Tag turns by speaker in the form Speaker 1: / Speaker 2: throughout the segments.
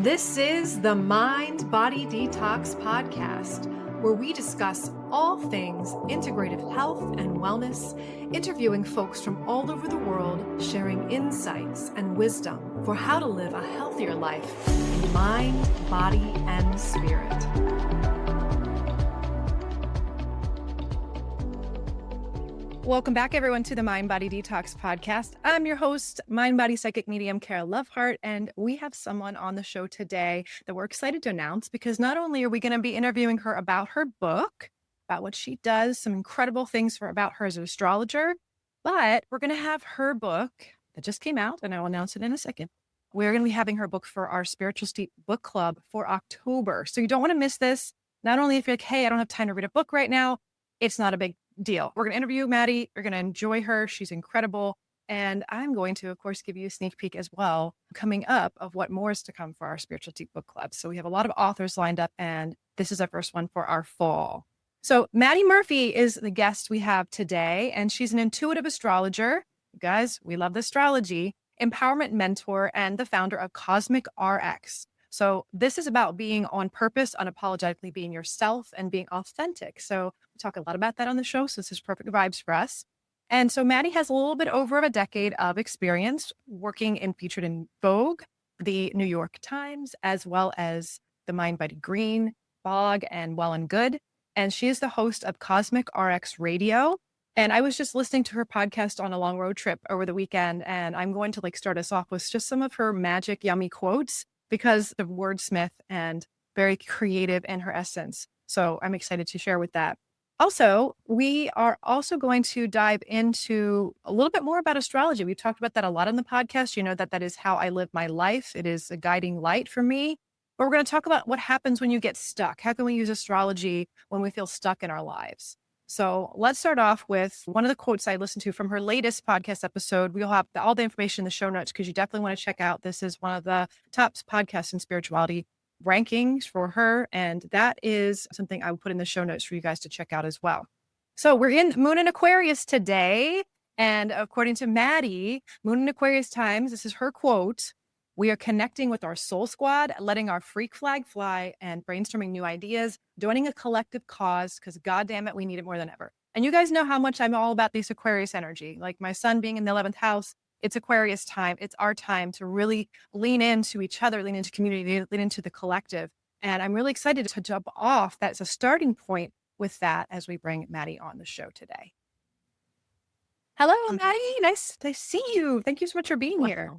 Speaker 1: This is the Mind Body Detox Podcast, where we discuss all things integrative health and wellness, interviewing folks from all over the world, sharing insights and wisdom for how to live a healthier life in mind, body, and spirit. Welcome back, everyone, to the Mind Body Detox Podcast. I'm your host, Mind Body Psychic Medium Kara Lovehart, and we have someone on the show today that we're excited to announce because not only are we going to be interviewing her about her book, about what she does, some incredible things about her as an astrologer, but we're going to have her book that just came out, and I will announce it in a second. We're going to be having her book for our Spiritual Steep Book Club for October. So you don't want to miss this. Not only if you're like, hey, I don't have time to read a book right now, it's not a big deal. We're going to interview Madi. We're going to enjoy her. She's incredible. And I'm going to, of course, give you a sneak peek as well coming up of what more is to come for our Spiritual Steep Book Club. So we have a lot of authors lined up, and this is our first one for our fall. So Madi Murphy is the guest we have today, and she's an intuitive astrologer. You guys, we love the astrology, empowerment mentor, and the founder of CosmicRx. So this is about being on purpose, unapologetically being yourself and being authentic. So we talk a lot about that on the show. So this is perfect vibes for us. And so Madi has a little bit over a decade of experience working and featured in Vogue, the New York Times, as well as the Mind Body Green, Vogue, and Well and Good. And she is the host of CosmicRx Radio. And I was just listening to her podcast on a long road trip over the weekend. And I'm going to start us off with just some of her magic, yummy quotes, because of wordsmith and very creative in her essence. So I'm excited to share with that. Also, we are also going to dive into a little bit more about astrology. We've talked about that a lot on the podcast. You know that is how I live my life. It is a guiding light for me. But we're going to talk about what happens when you get stuck. How can we use astrology when we feel stuck in our lives? So let's start off with one of the quotes I listened to from her latest podcast episode. We'll have all the information in the show notes because you definitely want to check out. This is one of the top podcasts in spirituality rankings for her. And that is something I would put in the show notes for you guys to check out as well. So we're in Moon in Aquarius today. And according to Madi, Moon in Aquarius times, this is her quote: "We are connecting with our soul squad, letting our freak flag fly, and brainstorming new ideas, joining a collective cause, because God damn it, we need it more than ever." And you guys know how much I'm all about this Aquarius energy. Like my son being in the 11th house, it's Aquarius time. It's our time to really lean into each other, lean into community, lean into the collective. And I'm really excited to jump off. That's a starting point with that as we bring Madi on the show today. Hello, Madi. Nice to see you. Thank you so much for being here.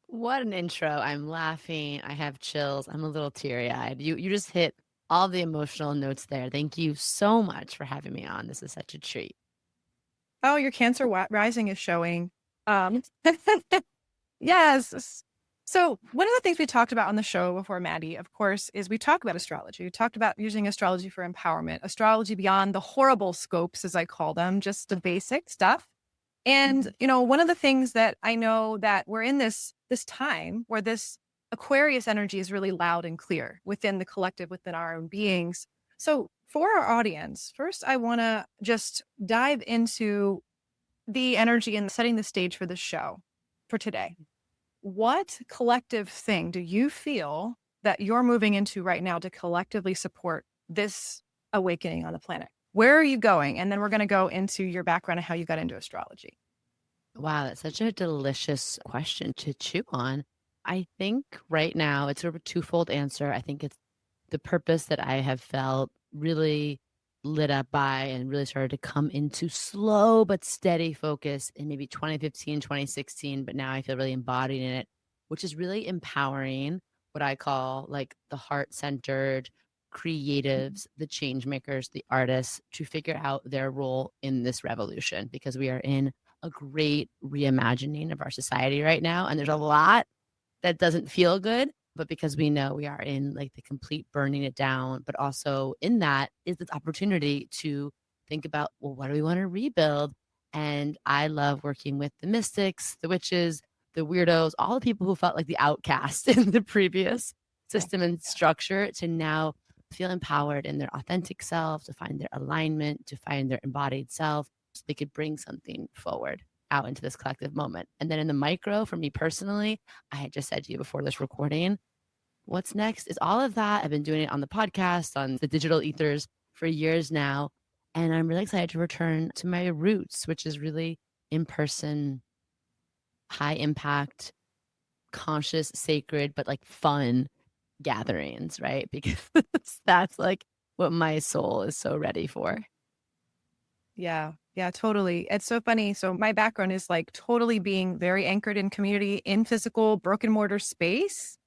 Speaker 2: What an intro. I'm laughing. I have chills. I'm a little teary-eyed. You just hit all the emotional notes there. Thank you so much for having me on. This is such a treat.
Speaker 1: Oh, your Cancer rising is showing. Yes. So one of the things we talked about on the show before, Madi, of course, is we talk about astrology. We talked about using astrology for empowerment, astrology beyond the horrible scopes, as I call them, just the basic stuff. And, one of the things that I know that we're in this time where this Aquarius energy is really loud and clear within the collective, within our own beings. So for our audience, first, I want to just dive into the energy and setting the stage for the show for today. What collective thing do you feel that you're moving into right now to collectively support this awakening on the planet? Where are you going? And then we're going to go into your background and how you got into astrology.
Speaker 2: Wow, that's such a delicious question to chew on. I think right now it's sort of a twofold answer. I think it's the purpose that I have felt really lit up by and really started to come into slow but steady focus in maybe 2015, 2016, but now I feel really embodied in it, which is really empowering what I call the heart-centered creatives, the change makers, the artists, to figure out their role in this revolution, because we are in a great reimagining of our society right now. And there's a lot that doesn't feel good, but because we know we are in the complete burning it down, but also in that is this opportunity to think about, well, what do we want to rebuild? And I love working with the mystics, the witches, the weirdos, all the people who felt like the outcast in the previous system and structure, to now feel empowered in their authentic self, to find their alignment, to find their embodied self, so they could bring something forward out into this collective moment. And then in the micro, for me personally, I had just said to you before this recording, what's next is all of that. I've been doing it on the podcast, on the digital ethers for years now. And I'm really excited to return to my roots, which is really in person, high impact, conscious, sacred, but like fun gatherings, right? Because that's like what my soul is so ready for.
Speaker 1: Yeah. Yeah, totally. It's so funny. So my background is like totally being very anchored in community, in physical brick and mortar space,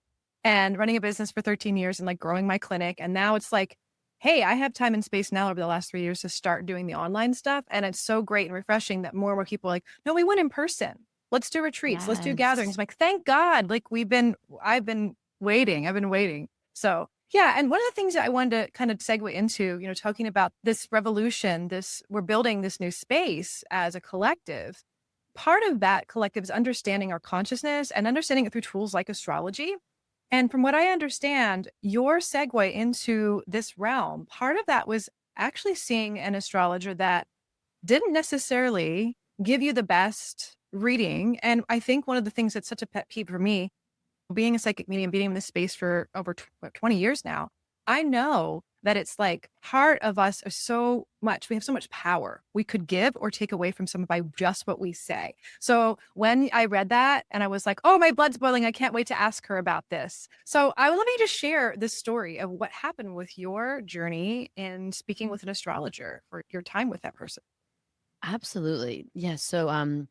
Speaker 1: and running a business for 13 years and like growing my clinic. And now it's like, hey, I have time and space now over the last 3 years to start doing the online stuff. And it's so great and refreshing that more and more people are like, no, we went in person. Let's do retreats. Let's do gatherings.
Speaker 2: Yes.
Speaker 1: I'm like, thank God. Like I've been waiting. I've been waiting. So yeah. And one of the things that I wanted to kind of segue into, talking about this revolution, we're building this new space as a collective. Part of that collective is understanding our consciousness and understanding it through tools like astrology. And from what I understand, your segue into this realm, part of that was actually seeing an astrologer that didn't necessarily give you the best reading. And I think one of the things that's such a pet peeve for me, being a psychic medium, being in this space for over 20 years now, I know that it's like part of us are we have so much power we could give or take away from someone by just what we say. So when I read that and I was like, oh, my blood's boiling, I can't wait to ask her about this. So I would love you to share this story of what happened with your journey in speaking with an astrologer or your time with that person.
Speaker 2: Absolutely. Yeah. So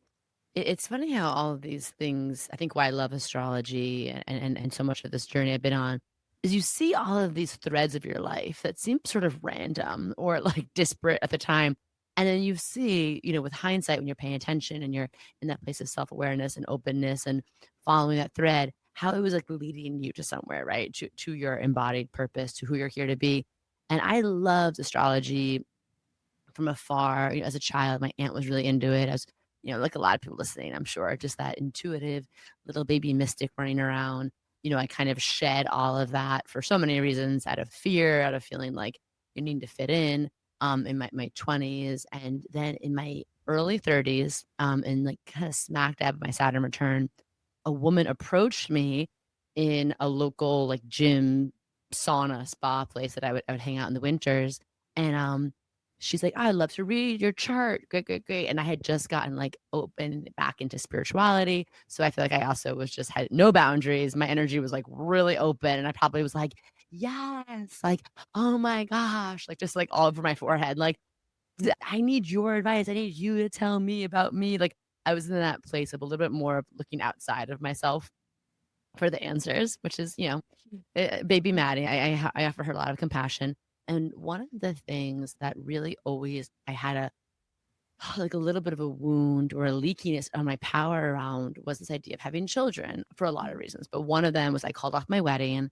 Speaker 2: it's funny how all of these things, I think why I love astrology and so much of this journey I've been on is you see all of these threads of your life that seem sort of random or like disparate at the time. And then you see, with hindsight, when you're paying attention and you're in that place of self-awareness and openness and following that thread, how it was like leading you to somewhere, right? To your embodied purpose, to who you're here to be. And I loved astrology from afar. As a child, my aunt was really into it. I was, like a lot of people listening, I'm sure, just that intuitive little baby mystic running around. I kind of shed all of that for so many reasons, out of fear, out of feeling like you need to fit in my 20s. And then in my early 30s, and like kind of smack dab of my Saturn return, a woman approached me in a local like gym, sauna, spa place that I would hang out in the winters. And she's like, I'd love to read your chart. Great, great, great. And I had just gotten like open back into spirituality. So I feel like I also had no boundaries. My energy was like really open. And I probably was like, yes, like, oh my gosh, like just like all over my forehead. Like, I need your advice. I need you to tell me about me. Like I was in that place of a little bit more of looking outside of myself for the answers, which is, baby Maddie. I offer her a lot of compassion. And one of the things that really always I had like a little bit of a wound or a leakiness on my power around was this idea of having children for a lot of reasons. But one of them was I called off my wedding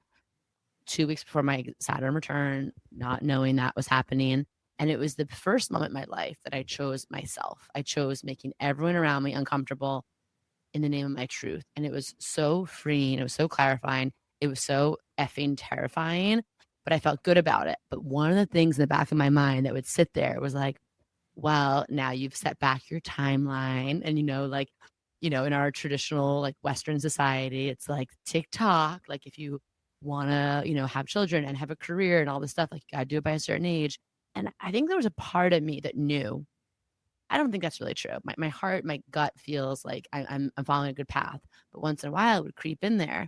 Speaker 2: 2 weeks before my Saturn return, not knowing that was happening. And it was the first moment in my life that I chose myself. I chose making everyone around me uncomfortable in the name of my truth. And it was so freeing. It was so clarifying. It was so effing terrifying, but I felt good about it. But one of the things in the back of my mind that would sit there was like, well, now you've set back your timeline. And, in our traditional like Western society, it's like TikTok. Like if you want to, have children and have a career and all this stuff, like you got to do it by a certain age. And I think there was a part of me that knew, I don't think that's really true. My heart, my gut feels like I'm following a good path. But once in a while it would creep in there.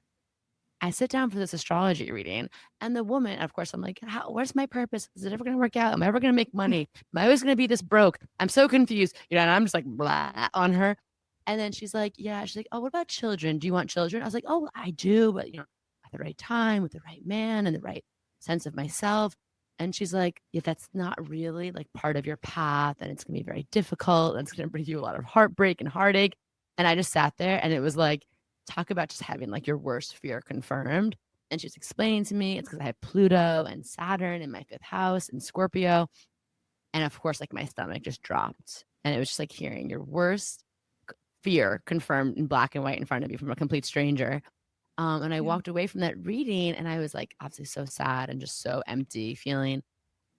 Speaker 2: I sit down for this astrology reading, and the woman, of course, I'm like, where's my purpose? Is it ever going to work out? Am I ever going to make money? Am I always going to be this broke? I'm so confused, and I'm just like blah on her. And then she's like, oh, what about children? Do you want children? I was like, oh, I do, but at the right time, with the right man and the right sense of myself. And she's like, yeah, that's not really like part of your path, and it's going to be very difficult, and it's going to bring you a lot of heartbreak and heartache. And I just sat there, and it was like, talk about just having like your worst fear confirmed. And she's explaining to me it's because I have Pluto and Saturn in my 5th house and Scorpio. And of course, like my stomach just dropped. And it was just like hearing your worst fear confirmed in black and white in front of you from a complete stranger. And I walked away from that reading, and I was like obviously so sad and just so empty feeling.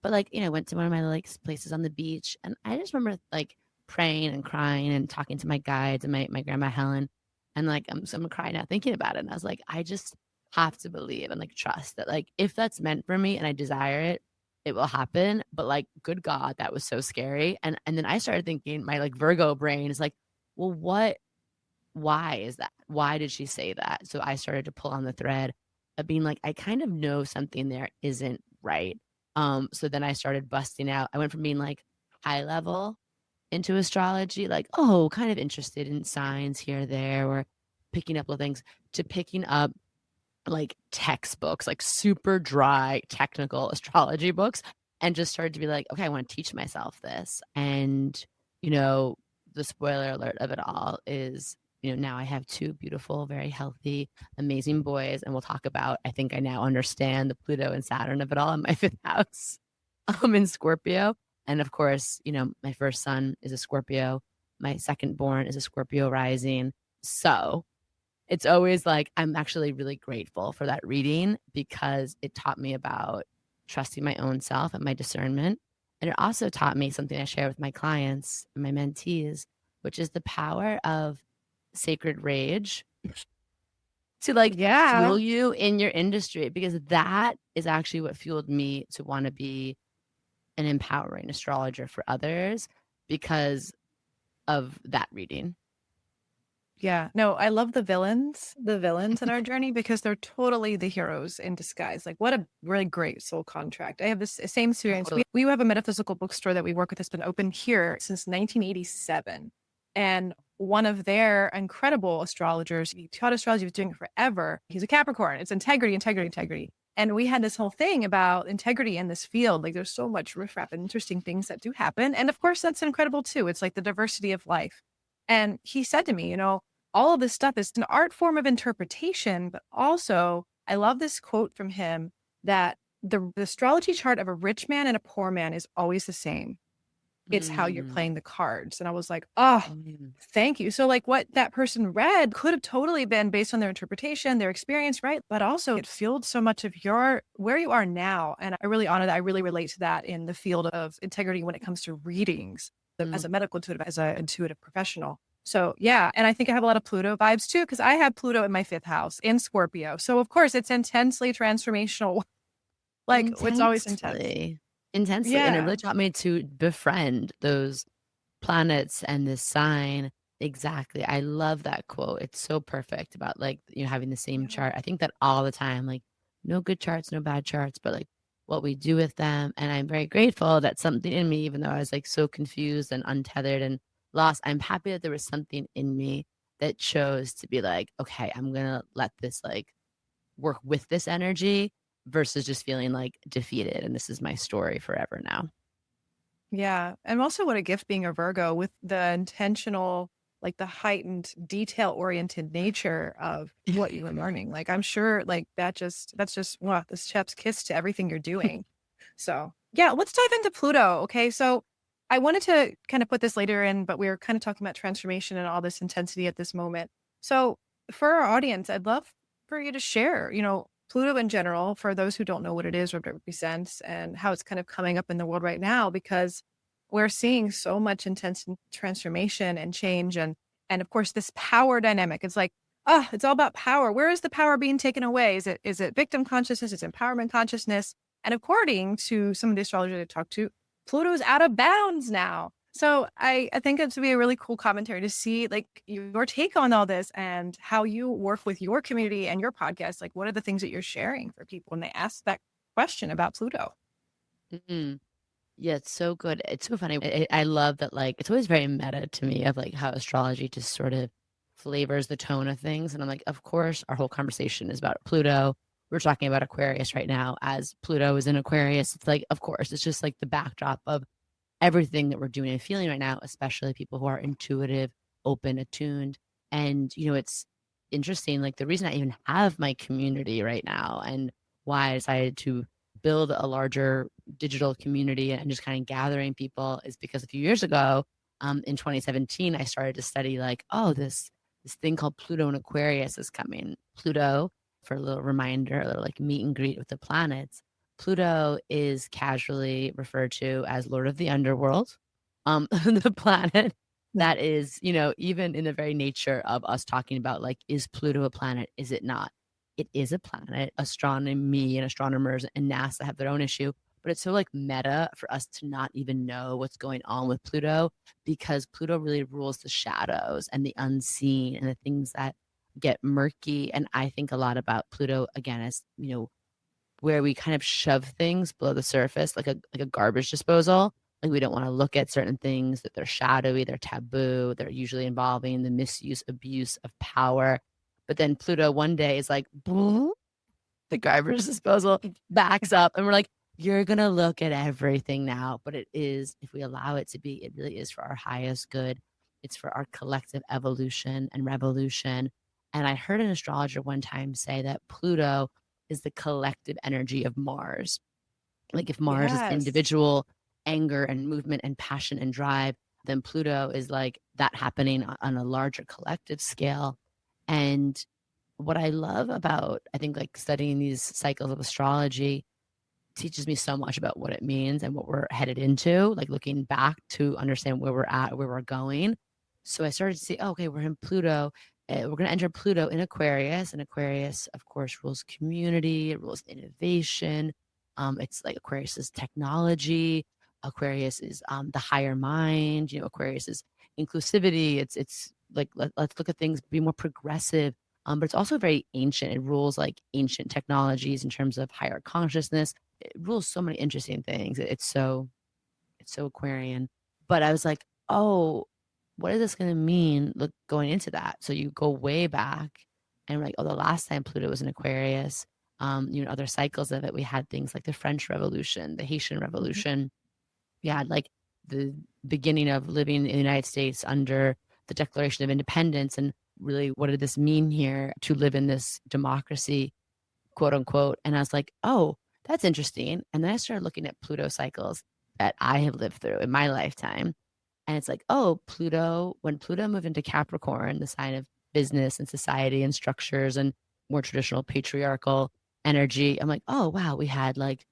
Speaker 2: But like, went to one of my like places on the beach, and I just remember like praying and crying and talking to my guides and my grandma Helen. And like, I'm crying now thinking about it. And I was like, I just have to believe and like trust that like if that's meant for me and I desire it, it will happen. But like, good God, that was so scary. And then I started thinking, my like Virgo brain is like, well, why is that? Why did she say that? So I started to pull on the thread of being like, I kind of know something there isn't right. So then I started busting out. I went from being like high level into astrology, like, oh, kind of interested in signs here or there, or picking up little things, to picking up like textbooks, like super dry technical astrology books, and just started to be like, okay, I want to teach myself this. And, you know, the spoiler alert of it all is, you know, now I have two beautiful, very healthy, amazing boys. And we'll talk about, I think I now understand the Pluto and Saturn of it all in my fifth house, in Scorpio. And of course, you know, my first son is a Scorpio. My second born is a Scorpio rising. So it's always like, I'm actually really grateful for that reading because it taught me about trusting my own self and my discernment. And it also taught me something I share with my clients and my mentees, which is the power of sacred rage to like fuel you in your industry, because that is actually what fueled me to want to be an empowering astrologer for others because of that reading.
Speaker 1: Yeah, no, I love the villains in our journey, because they're totally the heroes in disguise. Like, what a really great soul contract. I have this same experience.
Speaker 2: Totally.
Speaker 1: We have a metaphysical bookstore that we work with that's been open here since 1987. And one of their incredible astrologers, he taught astrology, he was doing it forever. He's a Capricorn. It's integrity, integrity, integrity. And we had this whole thing about integrity in this field. Like, there's so much riffraff and interesting things that do happen. And of course, that's incredible too. It's like the diversity of life. And he said to me, you know, all of this stuff is an art form of interpretation, but also I love this quote from him that the astrology chart of a rich man and a poor man is always the same. It's how you're playing the cards. And I was like, oh, thank you. So like what that person read could have totally been based on their interpretation, their experience, right? But also it fueled so much of where you are now. And I really honor that. I really relate to that in the field of integrity when it comes to readings as a medical intuitive, as an intuitive professional. So yeah. And I think I have a lot of Pluto vibes too, because I have Pluto in my fifth house in Scorpio. So of course it's intensely transformational. Like it's always intense.
Speaker 2: Intensely.
Speaker 1: Yeah.
Speaker 2: And it really taught me to befriend those planets and this sign. Exactly. I love that quote. It's so perfect about like, you know, having the same chart. I think that all the time, like no good charts, no bad charts, but like what we do with them. And I'm very grateful that something in me, even though I was like so confused and untethered and lost, I'm happy that there was something in me that chose to be like, okay, I'm going to let this like work with this energy versus just feeling like defeated. And this is my story forever now.
Speaker 1: Yeah. And also what a gift being a Virgo with the intentional, like the heightened detail oriented nature of what you were learning. Like, I'm sure like that's just, wow, this chef's kiss to everything you're doing. So yeah, let's dive into Pluto. Okay. So I wanted to kind of put this later in, but we were kind of talking about transformation and all this intensity at this moment. So for our audience, I'd love for you to share, you know, Pluto in general, for those who don't know what it is or what it represents and how it's kind of coming up in the world right now, because we're seeing so much intense transformation and change. And of course, this power dynamic, it's like, it's all about power. Where is the power being taken away? Is it victim consciousness? Is it empowerment consciousness? And according to some of the astrologers I talked to, Pluto's out of bounds now. So I think it's to be a really cool commentary to see like your take on all this and how you work with your community and your podcast. Like, what are the things that you're sharing for people when they ask that question about Pluto?
Speaker 2: Mm-hmm. Yeah, it's so good. It's so funny. I love that, like, it's always very meta to me of like how astrology just sort of flavors the tone of things. And I'm like, of course, our whole conversation is about Pluto. We're talking about Aquarius right now as Pluto is in Aquarius. It's like, of course, it's just like the backdrop of everything that we're doing and feeling right now, especially people who are intuitive, open, attuned. And, you know, it's interesting. Like the reason I even have my community right now and why I decided to build a larger digital community and just kind of gathering people is because a few years ago, in 2017, I started to study like, oh, this thing called Pluto and Aquarius is coming. Pluto, for a little reminder, a little like meet and greet with the planets. Pluto is casually referred to as Lord of the Underworld, the planet that is, you know, even in the very nature of us talking about like, is Pluto a planet? Is it not? it is a planet. Astronomy and astronomers and NASA have their own issue, but it's so like meta for us to not even know what's going on with Pluto, because Pluto really rules the shadows and the unseen and the things that get murky. And I think a lot about Pluto again as, where we kind of shove things below the surface, like a garbage disposal. Like we don't want to look at certain things, that they're shadowy, they're taboo, they're usually involving the misuse, abuse of power. But then Pluto one day is like, the garbage disposal backs up, and we're like, you're going to look at everything now. But it is, if we allow it to be, it really is for our highest good. It's for our collective evolution and revolution. And I heard an astrologer one time say that Pluto is the collective energy of Mars. Like if Mars is individual anger and movement and passion and drive, then Pluto is like that happening on a larger collective scale. And what I love about, I think, like studying these cycles of astrology teaches me so much about what it means and what we're headed into, like looking back to understand where we're at, where we're going. So I started to see, okay, we're in Pluto. We're going to enter Pluto in Aquarius. And Aquarius, of course, rules community, it rules innovation. It's like Aquarius is technology. Aquarius is the higher mind. Aquarius is inclusivity. It's like, let's look at things, be more progressive. But it's also very ancient. It rules like ancient technologies in terms of higher consciousness. It rules so many interesting things. It's so Aquarian. But I was like, oh, what is this going to mean going into that? So you go way back and we're like, oh, the last time Pluto was in Aquarius, other cycles of it, we had things like the French Revolution, the Haitian Revolution. We had like the beginning of living in the United States under the Declaration of Independence. And really, what did this mean here to live in this democracy, quote unquote? And I was like, oh, that's interesting. And then I started looking at Pluto cycles that I have lived through in my lifetime. And it's like, oh, Pluto, when Pluto moved into Capricorn, the sign of business and society and structures and more traditional patriarchal energy, I'm like, oh, wow, we had like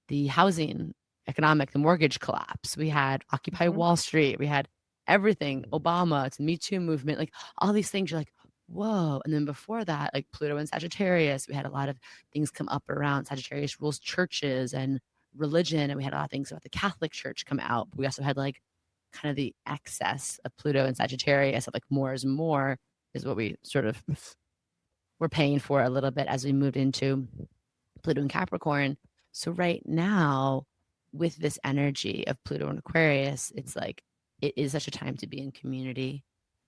Speaker 2: the housing, the mortgage collapse. We had Occupy Wall Street. We had everything, Obama, it's the Me Too movement, like all these things. You're like, whoa. And then before that, like Pluto and Sagittarius, we had a lot of things come up around Sagittarius rules churches and religion. And we had a lot of things about the Catholic Church come out. But we also had like kind of the excess of Pluto and Sagittarius of like more is more is what we sort of were paying for a little bit as we moved into Pluto and Capricorn. So right now, with this energy of Pluto and Aquarius, it's like, it is such a time to be in community.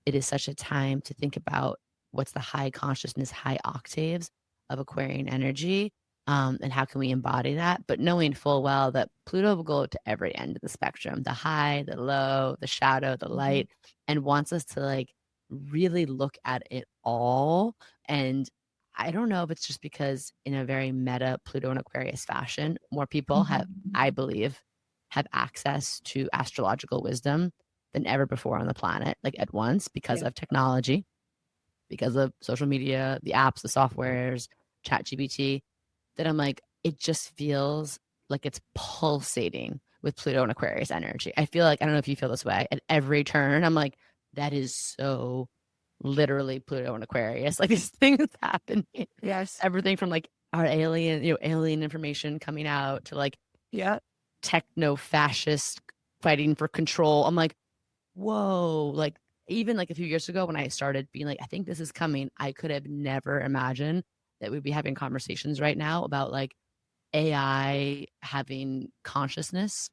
Speaker 2: It is such a time to think about what's the high consciousness, high octaves of Aquarian energy, and how can we embody that? But knowing full well that Pluto will go to every end of the spectrum, the high, the low, the shadow, the light, and wants us to like really look at it all. And I don't know if it's just because in a very meta Pluto and Aquarius fashion, more people have, I believe, have access to astrological wisdom than ever before on the planet, like at once, because of technology, because of social media, the apps, the softwares, ChatGPT, that I'm like, it just feels like it's pulsating with Pluto and Aquarius energy. I feel like, I don't know if you feel this way, at every turn, I'm like, that is so literally Pluto and Aquarius. Like these things happen.
Speaker 1: Yes.
Speaker 2: Everything from like our alien information coming out to like techno-fascist fighting for control. I'm like, whoa, like even like a few years ago when I started being like, I think this is coming, I could have never imagined that we'd be having conversations right now about like AI having consciousness.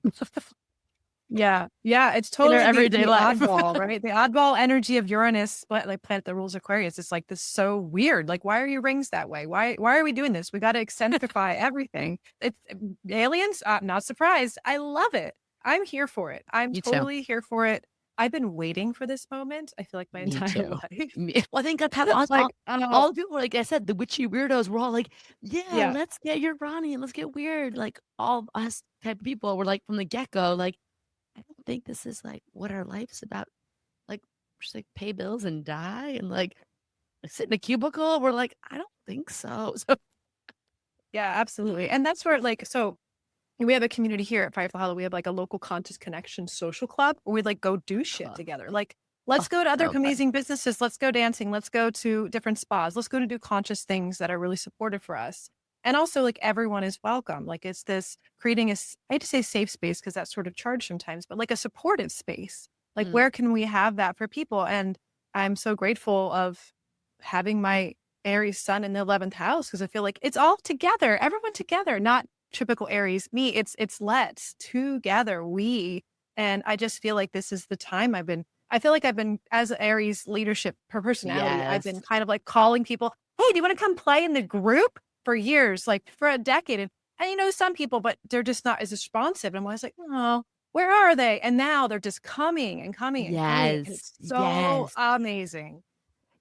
Speaker 1: Yeah. It's totally
Speaker 2: everyday life.
Speaker 1: oddball, right? The oddball energy of Uranus, like planet that rules Aquarius. It's like this so weird. Like, why are your rings that way? Why are we doing this? We got to accentrify everything. It's aliens. Not surprised. I love it. I'm here for it. I'm totally here for it. I've been waiting for this moment. I feel like my entire life.
Speaker 2: Well, I think that's how all the people, like I said, the witchy weirdos were all like, yeah, let's get Uranian, let's get weird. Like all us type of people were like from the get-go, like, I don't think this is like what our life's about. Like, just like pay bills and die and like sit in a cubicle. We're like, I don't think so. So
Speaker 1: yeah, absolutely. And that's where like, so we have a community here at Firefly Hollow. We have like a local conscious connection social club where we like go do shit together. Like Let's go to other
Speaker 2: So fun.
Speaker 1: amazing businesses. Let's go dancing. Let's go to different spas. Let's go to do conscious things that are really supportive for us. And also, like, everyone is welcome. Like, it's this creating I hate to say safe space because that's sort of charged sometimes, but like a supportive space. Like,
Speaker 2: Mm.
Speaker 1: where can we have that for people? And I'm so grateful of having my Aries sun in the 11th house because I feel like it's all together, everyone together, not typical Aries, me. It's let's together, we. And I just feel like this is the time I feel like I've been, as Aries leadership per personality, I've been
Speaker 2: Yes.
Speaker 1: kind of like calling people, hey, do you want to come play in the group for years, like for a decade? And some people, but they're just not as responsive. And I was like, oh, where are they? And now they're just coming and coming and coming. And
Speaker 2: Yes.
Speaker 1: it's so
Speaker 2: Yes.
Speaker 1: amazing.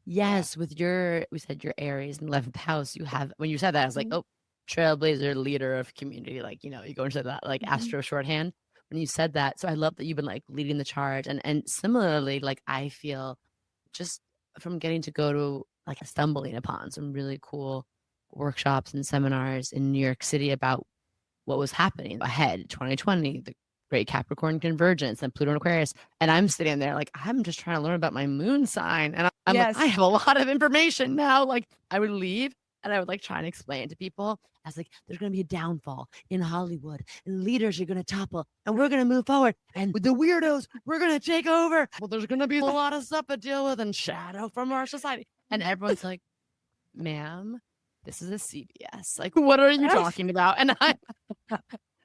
Speaker 1: Yeah.
Speaker 2: Yes. We said your Aries in 11th house, when you said that, I was like,
Speaker 1: Mhm.
Speaker 2: oh, trailblazer, leader of community. Like, you go into that like
Speaker 1: Mhm.
Speaker 2: astro shorthand when you said that. So I love that you've been like leading the charge. And similarly, like I feel just from getting to go to like stumbling upon some really cool workshops and seminars in New York City about what was happening ahead, 2020, the great Capricorn convergence and Pluto and Aquarius. And I'm sitting there like, I'm just trying to learn about my moon sign. And I'm like, I
Speaker 1: Yes.
Speaker 2: have a lot of information now. Like I would leave and I would like try and explain to people. I was like, there's going to be a downfall in Hollywood and leaders are going to topple and we're going to move forward. And with the weirdos, we're going to take over. Well, there's going to be a lot of stuff to deal with and shadow from our society. And everyone's like, ma'am, this is a CBS. Like, what are you talking about? And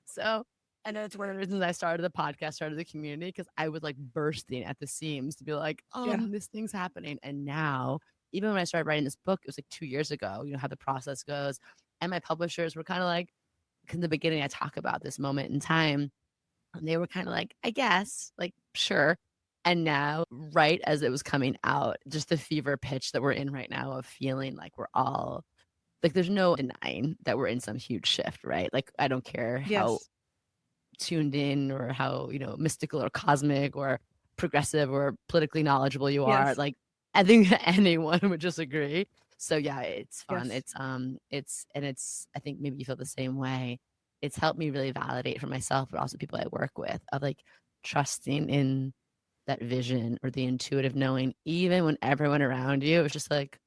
Speaker 2: so I know it's one of the reasons I started the podcast, started the community, because I was like bursting at the seams to be like,
Speaker 1: Yeah.
Speaker 2: this thing's happening. And now, even when I started writing this book, it was like 2 years ago, how the process goes. And my publishers were kind of like, in the beginning, I talk about this moment in time. And they were kind of like, I guess, like, sure. And now, right as it was coming out, just the fever pitch that we're in right now of feeling like we're all like, there's no denying that we're in some huge shift, right? Like, I don't care how
Speaker 1: Yes.
Speaker 2: tuned in or how, mystical or cosmic or progressive or politically knowledgeable you are.
Speaker 1: Yes.
Speaker 2: Like, I think anyone would just agree. So yeah, it's fun.
Speaker 1: Yes.
Speaker 2: I think maybe you feel the same way. It's helped me really validate for myself, but also people I work with, of like trusting in that vision or the intuitive knowing, even when everyone around you is just like,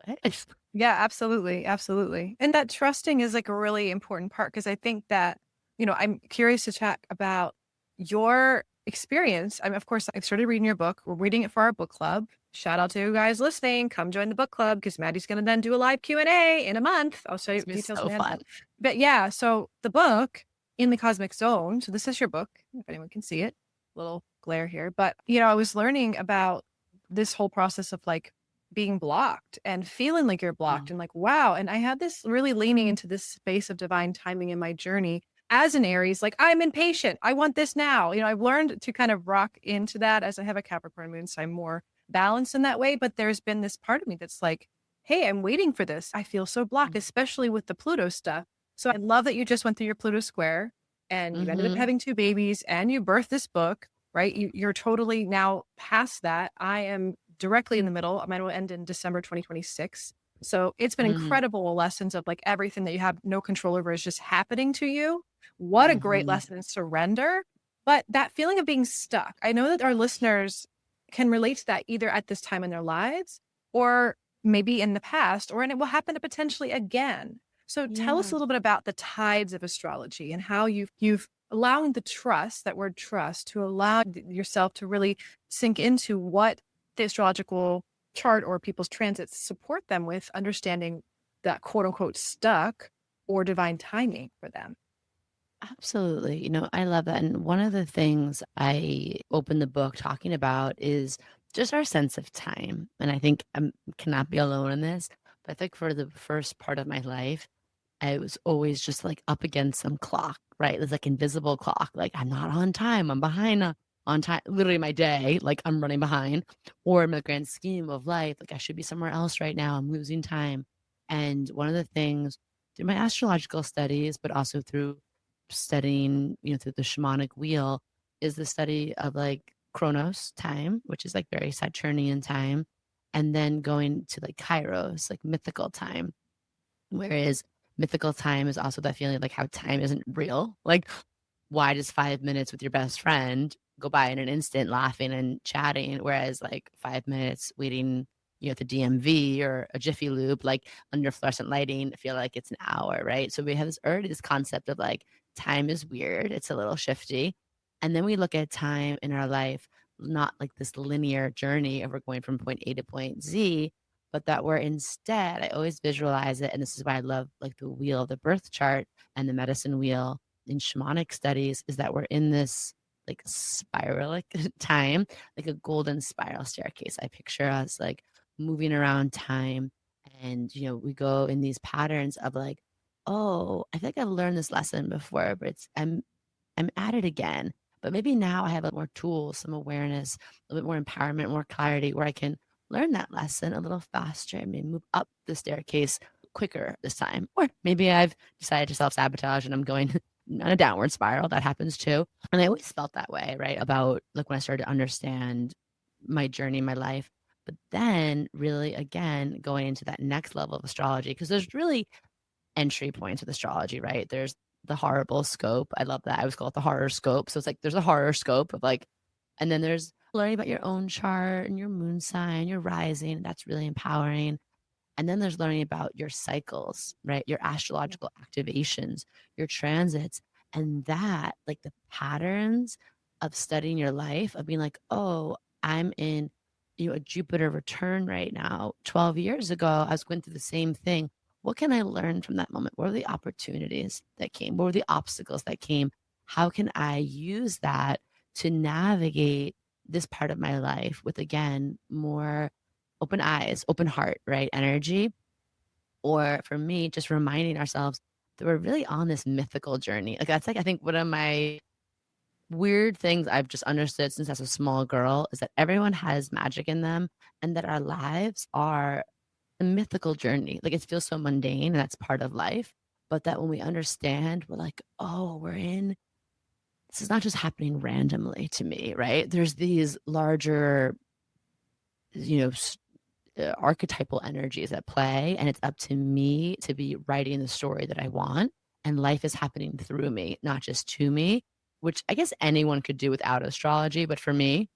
Speaker 2: what?
Speaker 1: Yeah, absolutely. Absolutely. And that trusting is like a really important part because I think that, I'm curious to chat about your experience. Of course, I've started reading your book. We're reading it for our book club. Shout out to you guys listening. Come join the book club because Maddie's going to then do a live Q&A in a month. I'll show you
Speaker 2: It's been
Speaker 1: details
Speaker 2: so
Speaker 1: when it
Speaker 2: fun.
Speaker 1: ends. But yeah, so the book In the Cosmic Zone. So this is your book, if anyone can see it. Little glare here. But, I was learning about this whole process of like being blocked and feeling like you're blocked
Speaker 2: Mm.
Speaker 1: and like, wow. And I had this really leaning into this space of divine timing in my journey as an Aries, like I'm impatient. I want this now. I've learned to kind of rock into that as I have a Capricorn moon. So I'm more balanced in that way. But there's been this part of me that's like, hey, I'm waiting for this. I feel so blocked, especially with the Pluto stuff. So I love that you just went through your Pluto square and you ended up
Speaker 2: Mm-hmm.
Speaker 1: having 2 babies and you birthed this book, right? You're totally now past that. I am directly in the middle. Mine will end in December 2026. So it's been
Speaker 2: Mm-hmm.
Speaker 1: incredible lessons of like everything that you have no control over is just happening to you. What a great
Speaker 2: Mm-hmm.
Speaker 1: lesson in surrender. But that feeling of being stuck, I know that our listeners can relate to that either at this time in their lives or maybe in the past, or and it will happen to potentially again. So tell us
Speaker 2: Yeah.
Speaker 1: a little bit about the tides of astrology and how you've allowing the trust, that word trust, to allow yourself to really sink into what the astrological chart or people's transits support them with understanding that quote unquote stuck or divine timing for them.
Speaker 2: Absolutely. I love that. And one of the things I open the book talking about is just our sense of time. And I think I cannot be alone in this, but I think for the first part of my life, I was always just like up against some clock, right? It's like invisible clock. Like I'm not on time. I'm behind on time. Literally my day, like I'm running behind. Or in the grand scheme of life, like I should be somewhere else right now. I'm losing time. And one of the things through my astrological studies, but also through studying, through the shamanic wheel, is the study of like Chronos time, which is like very Saturnian time, and then going to like Kairos, like mythical time. Whereas mythical time is also that feeling like how time isn't real. Like why does 5 minutes with your best friend go by in an instant laughing and chatting, whereas like 5 minutes waiting, at the DMV or a Jiffy Lube, like under fluorescent lighting, feel like it's an hour, right? So we have this concept of like time is weird. It's a little shifty. And then we look at time in our life, not like this linear journey of we're going from point A to point Z, but that we're instead, I always visualize it. And this is why I love like the wheel of the birth chart and the medicine wheel in shamanic studies, is that we're in this like spiralic time, like a golden spiral staircase. I picture us like moving around time, and we go in these patterns of like, oh, I feel like I've learned this lesson before, but I'm at it again. But maybe now I have more tools, some awareness, a little bit more empowerment, more clarity, where I can learn that lesson a little faster and maybe move up the staircase quicker this time. Or maybe I've decided to self-sabotage and I'm going on a downward spiral. That happens too. And I always felt that way, right? About like when I started to understand my journey, my life. But then really, again, going into that next level of astrology, because there's really entry points with astrology, right? There's the horrible scope. I love that. I always call it the horror scope. So it's like there's a horror scope of like, and then there's learning about your own chart and your moon sign, your rising. That's really empowering. And then there's learning about your cycles, right? Your astrological activations, your transits, and that, like the patterns of studying your life, of being like, oh, I'm in a Jupiter return right now. 12 years ago, I was going through the same thing. What can I learn from that moment? What are the opportunities that came? What were the obstacles that came? How can I use that to navigate this part of my life with, again, more open eyes, open heart, right? Energy. Or for me, just reminding ourselves that we're really on this mythical journey. Like that's like, I think one of my weird things I've just understood since as a small girl is that everyone has magic in them, and that our lives are a mythical journey. Like it feels so mundane, and that's part of life. But that when we understand, we're like, oh, this is not just happening randomly to me, right? There's these larger, archetypal energies at play, and it's up to me to be writing the story that I want, and life is happening through me, not just to me, which I guess anyone could do without astrology. But for me,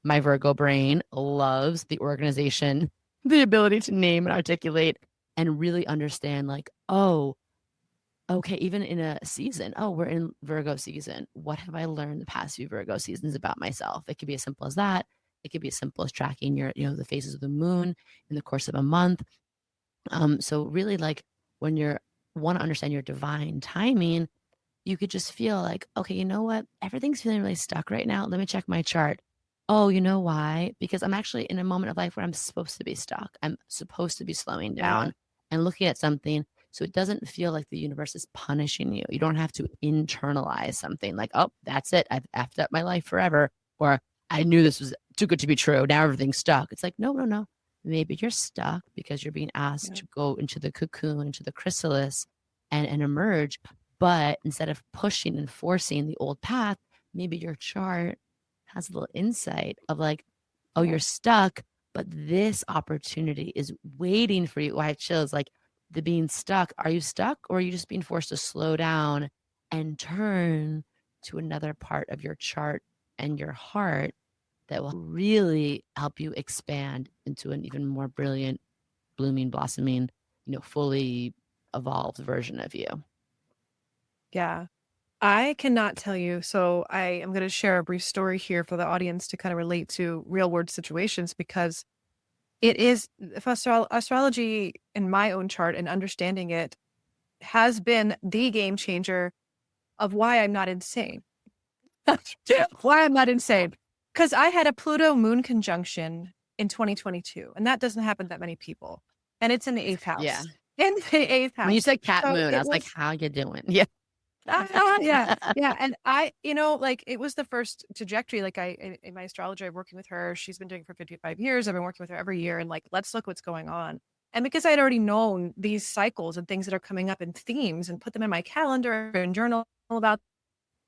Speaker 2: my Virgo brain loves the organization, the ability to name and articulate and really understand like, oh, okay, even in a season, oh, we're in Virgo season. What have I learned the past few Virgo seasons about myself? It could be as simple as that. It could be as simple as tracking your, the phases of the moon in the course of a month. So really, like when you want to understand your divine timing, you could just feel like, okay, you know what? Everything's feeling really stuck right now. Let me check my chart. Oh, you know why? Because I'm actually in a moment of life where I'm supposed to be stuck. I'm supposed to be slowing down and looking at something. So it doesn't feel like the universe is punishing you. You don't have to internalize something like, oh, that's it. I've effed up my life forever. Or I knew this was too good to be true. Now everything's stuck. It's like, no. Maybe you're stuck because you're being asked to go into the cocoon, into the chrysalis and emerge. But instead of pushing and forcing the old path, maybe your chart has a little insight of like, oh, you're stuck, but this opportunity is waiting for you. I have chills, like the being stuck. Are you stuck, or are you just being forced to slow down and turn to another part of your chart and your heart that will really help you expand into an even more brilliant, blooming, blossoming, fully evolved version of you?
Speaker 1: Yeah. I cannot tell you. So I am going to share a brief story here for the audience to kind of relate to real world situations, because it is astrology in my own chart and understanding it has been the game changer of why I'm not insane. Why I'm not insane. Because I had a Pluto moon conjunction in 2022, and that doesn't happen to that many people. And it's in the eighth house.
Speaker 2: Yeah.
Speaker 1: In the eighth house.
Speaker 2: When you said cat
Speaker 1: So
Speaker 2: moon, I was like, how you doing? Yeah.
Speaker 1: yeah. And I, like it was the first trajectory. Like in my astrologer, I'm working with her. She's been doing it for 55 years. I've been working with her every year, and like, let's look what's going on. And because I'd already known these cycles and things that are coming up in themes and put them in my calendar and journal about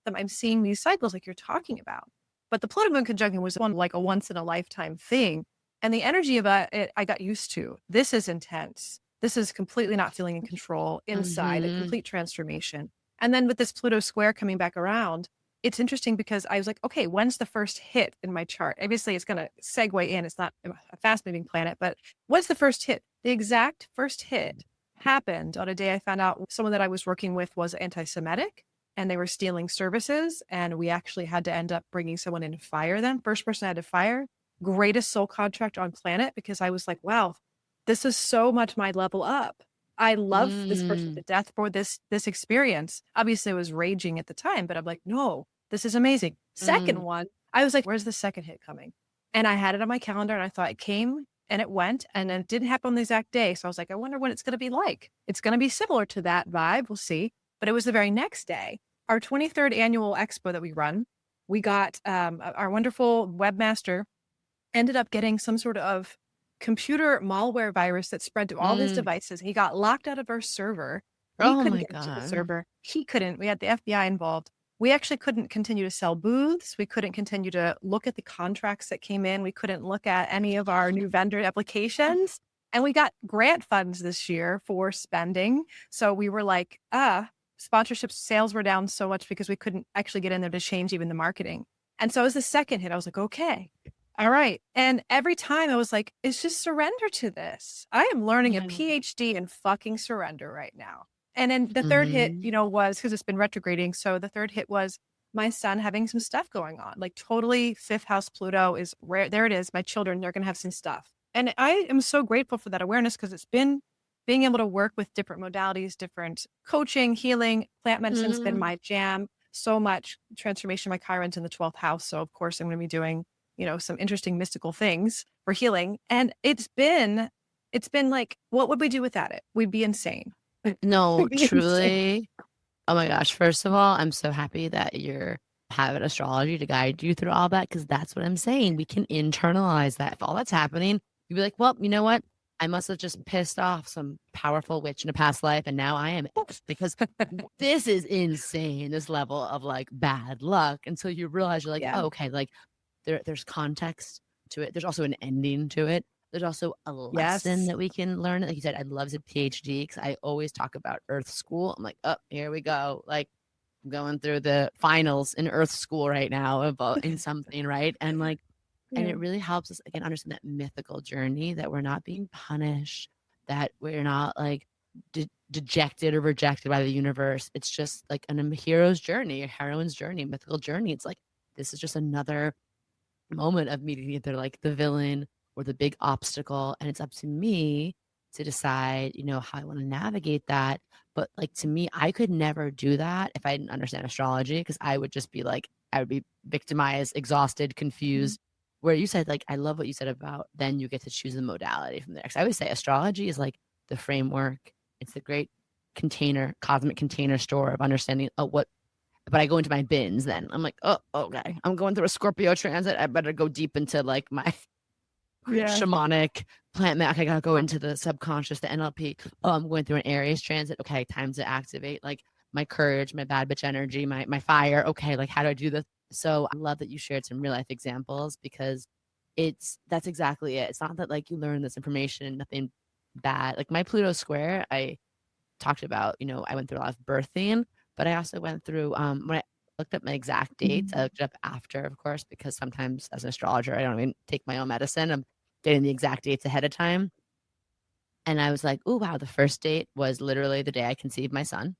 Speaker 1: them, I'm seeing these cycles like you're talking about. But the Pluto moon conjunction was like a once in a lifetime thing. And the energy of it, I got used to. This is intense. This is completely not feeling in control inside, a complete transformation. And then with this Pluto square coming back around, it's interesting because I was like, okay, when's the first hit in my chart? Obviously, it's going to segue in. It's not a fast moving planet, but what's the first hit? The exact first hit happened on a day I found out someone that I was working with was anti-Semitic and they were stealing services. And we actually had to end up bringing someone in to fire them. First person I had to fire, greatest soul contract on planet, because I was like, wow, this is so much my level up. I love this person to death for this experience. Obviously, I was raging at the time, but I'm like, no, this is amazing. Second one, I was like, where's the second hit coming? And I had it on my calendar and I thought it came and it went and then it didn't happen on the exact day. So I was like, I wonder what it's going to be like. It's going to be similar to that vibe. We'll see. But it was the very next day, our 23rd annual expo that we run. We got our wonderful webmaster ended up getting some sort of computer malware virus that spread to all his devices. He got locked out of our server. We couldn't get to the server. He couldn't. We had the FBI involved. We actually couldn't continue to sell booths. We couldn't continue to look at the contracts that came in. We couldn't look at any of our new vendor applications. And we got grant funds this year for spending. So we were like, sponsorship sales were down so much because we couldn't actually get in there to change even the marketing. And so it was the second hit. I was like, okay. All right. And every time I was like, it's just surrender to this. I am learning a PhD in fucking surrender right now. And then the third hit, was because it's been retrograding. So the third hit was my son having some stuff going on, like totally fifth house Pluto is rare. There it is. My children, they're going to have some stuff. And I am so grateful for that awareness because it's been being able to work with different modalities, different coaching, healing, plant medicine has been my jam. So much transformation. My Chiron's in the 12th house. So of course I'm going to be doing some interesting mystical things for healing. And it's been like, what would we do without it? We'd be insane.
Speaker 2: No, truly. Insane. Oh my gosh. First of all, I'm so happy that you're having astrology to guide you through all that, because that's what I'm saying. We can internalize that. If all that's happening, you'd be like, well, you know what? I must have just pissed off some powerful witch in a past life. And now I am, because this is insane, this level of like bad luck. Until you realize you're like, oh, okay, like there's context to it. There's also an ending to it. There's also a lesson that we can learn. Like you said, I'd love to PhD because I always talk about Earth School. I'm like, oh, here we go. Like I'm going through the finals in Earth School right now in something, right? And like, and it really helps us again understand that mythical journey, that we're not being punished, that we're not like dejected or rejected by the universe. It's just like a hero's journey, a heroine's journey, a mythical journey. It's like, this is just another moment of meeting either like the villain or the big obstacle. And it's up to me to decide, how I want to navigate that. But like, to me, I could never do that if I didn't understand astrology, because I would just be like, I would be victimized, exhausted, confused. Where you said, like, I love what you said about then you get to choose the modality from there. Because I always say astrology is like the framework. It's the great container, cosmic container store of understanding but I go into my bins then. I'm like, oh, okay. I'm going through a Scorpio transit. I better go deep into like my shamanic plant I gotta go into the subconscious, the NLP. Oh, I'm going through an Aries transit. Okay, time to activate like my courage, my bad bitch energy, my fire. Okay, like how do I do this? So I love that you shared some real life examples, because that's exactly it. It's not that like you learn this information and nothing bad. Like my Pluto square, I talked about, I went through a lot of birthing, but I also went through when I looked up my exact dates, I looked it up after, of course, because sometimes as an astrologer, I don't even take my own medicine. I'm getting the exact dates ahead of time. And I was like, oh, wow, the first date was literally the day I conceived my son,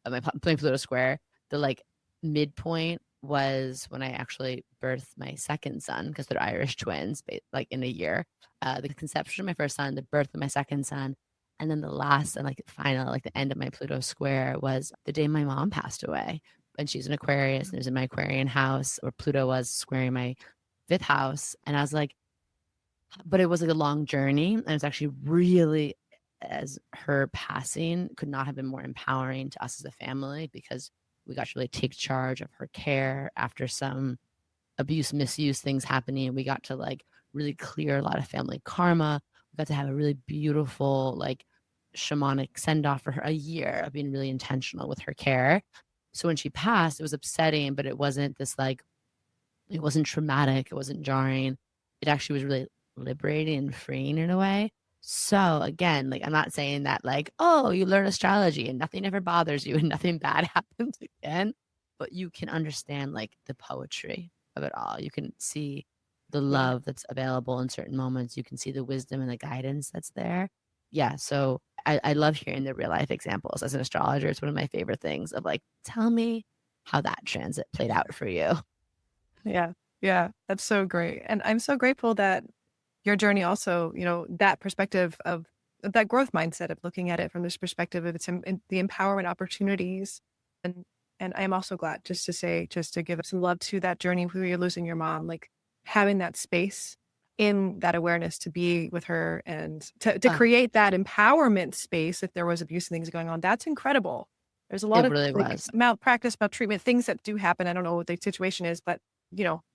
Speaker 2: of my Pluto square. The like midpoint was when I actually birthed my second son, because they're Irish twins, like in a year. The conception of my first son, the birth of my second son, and then the last and like final, like the end of my Pluto square was the day my mom passed away. And she's an Aquarius, and it was in my Aquarian house, or Pluto was squaring my fifth house. And I was like, but it was like a long journey. And it's actually really, as her passing could not have been more empowering to us as a family, because we got to really take charge of her care after some abuse, misuse things happening. We got to like really clear a lot of family karma. We got to have a really beautiful, like shamanic send off for her, a year of being really intentional with her care. So when she passed, it was upsetting, but it wasn't this like, it wasn't traumatic. It wasn't jarring. It actually was really liberating and freeing in a way. So again, like I'm not saying that like, oh, you learn astrology and nothing ever bothers you and nothing bad happens again, but you can understand like the poetry of it all. You can see the
Speaker 1: Yeah.
Speaker 2: love that's available in certain moments. You can see the wisdom and the guidance that's there. Yeah. So I love hearing the real life examples. As an astrologer, it's one of my favorite things of like, tell me how that transit played out for you.
Speaker 1: Yeah. Yeah. That's so great. And I'm so grateful that your journey also, that perspective of that growth mindset of looking at it from this perspective of the empowerment opportunities. And I am also glad just to give some love to that journey where you're losing your mom, like having that space in that awareness to be with her and to
Speaker 2: Oh,
Speaker 1: create that empowerment space if there was abuse and things going on. That's incredible. There's a lot
Speaker 2: it
Speaker 1: of
Speaker 2: really
Speaker 1: like
Speaker 2: was.
Speaker 1: malpractice, maltreatment, things that do happen. I don't know what the situation is, but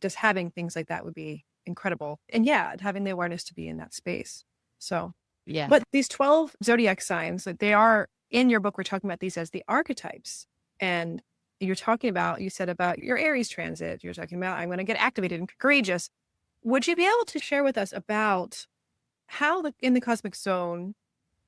Speaker 1: just having things like that would be incredible. And yeah, having the awareness to be in that space. So,
Speaker 2: Yeah.
Speaker 1: but these 12 zodiac signs, like they are in your book, we're talking about these as the archetypes. And you said about your Aries transit, you're talking about, I'm going to get activated and courageous. Would you be able to share with us about how in the cosmic zone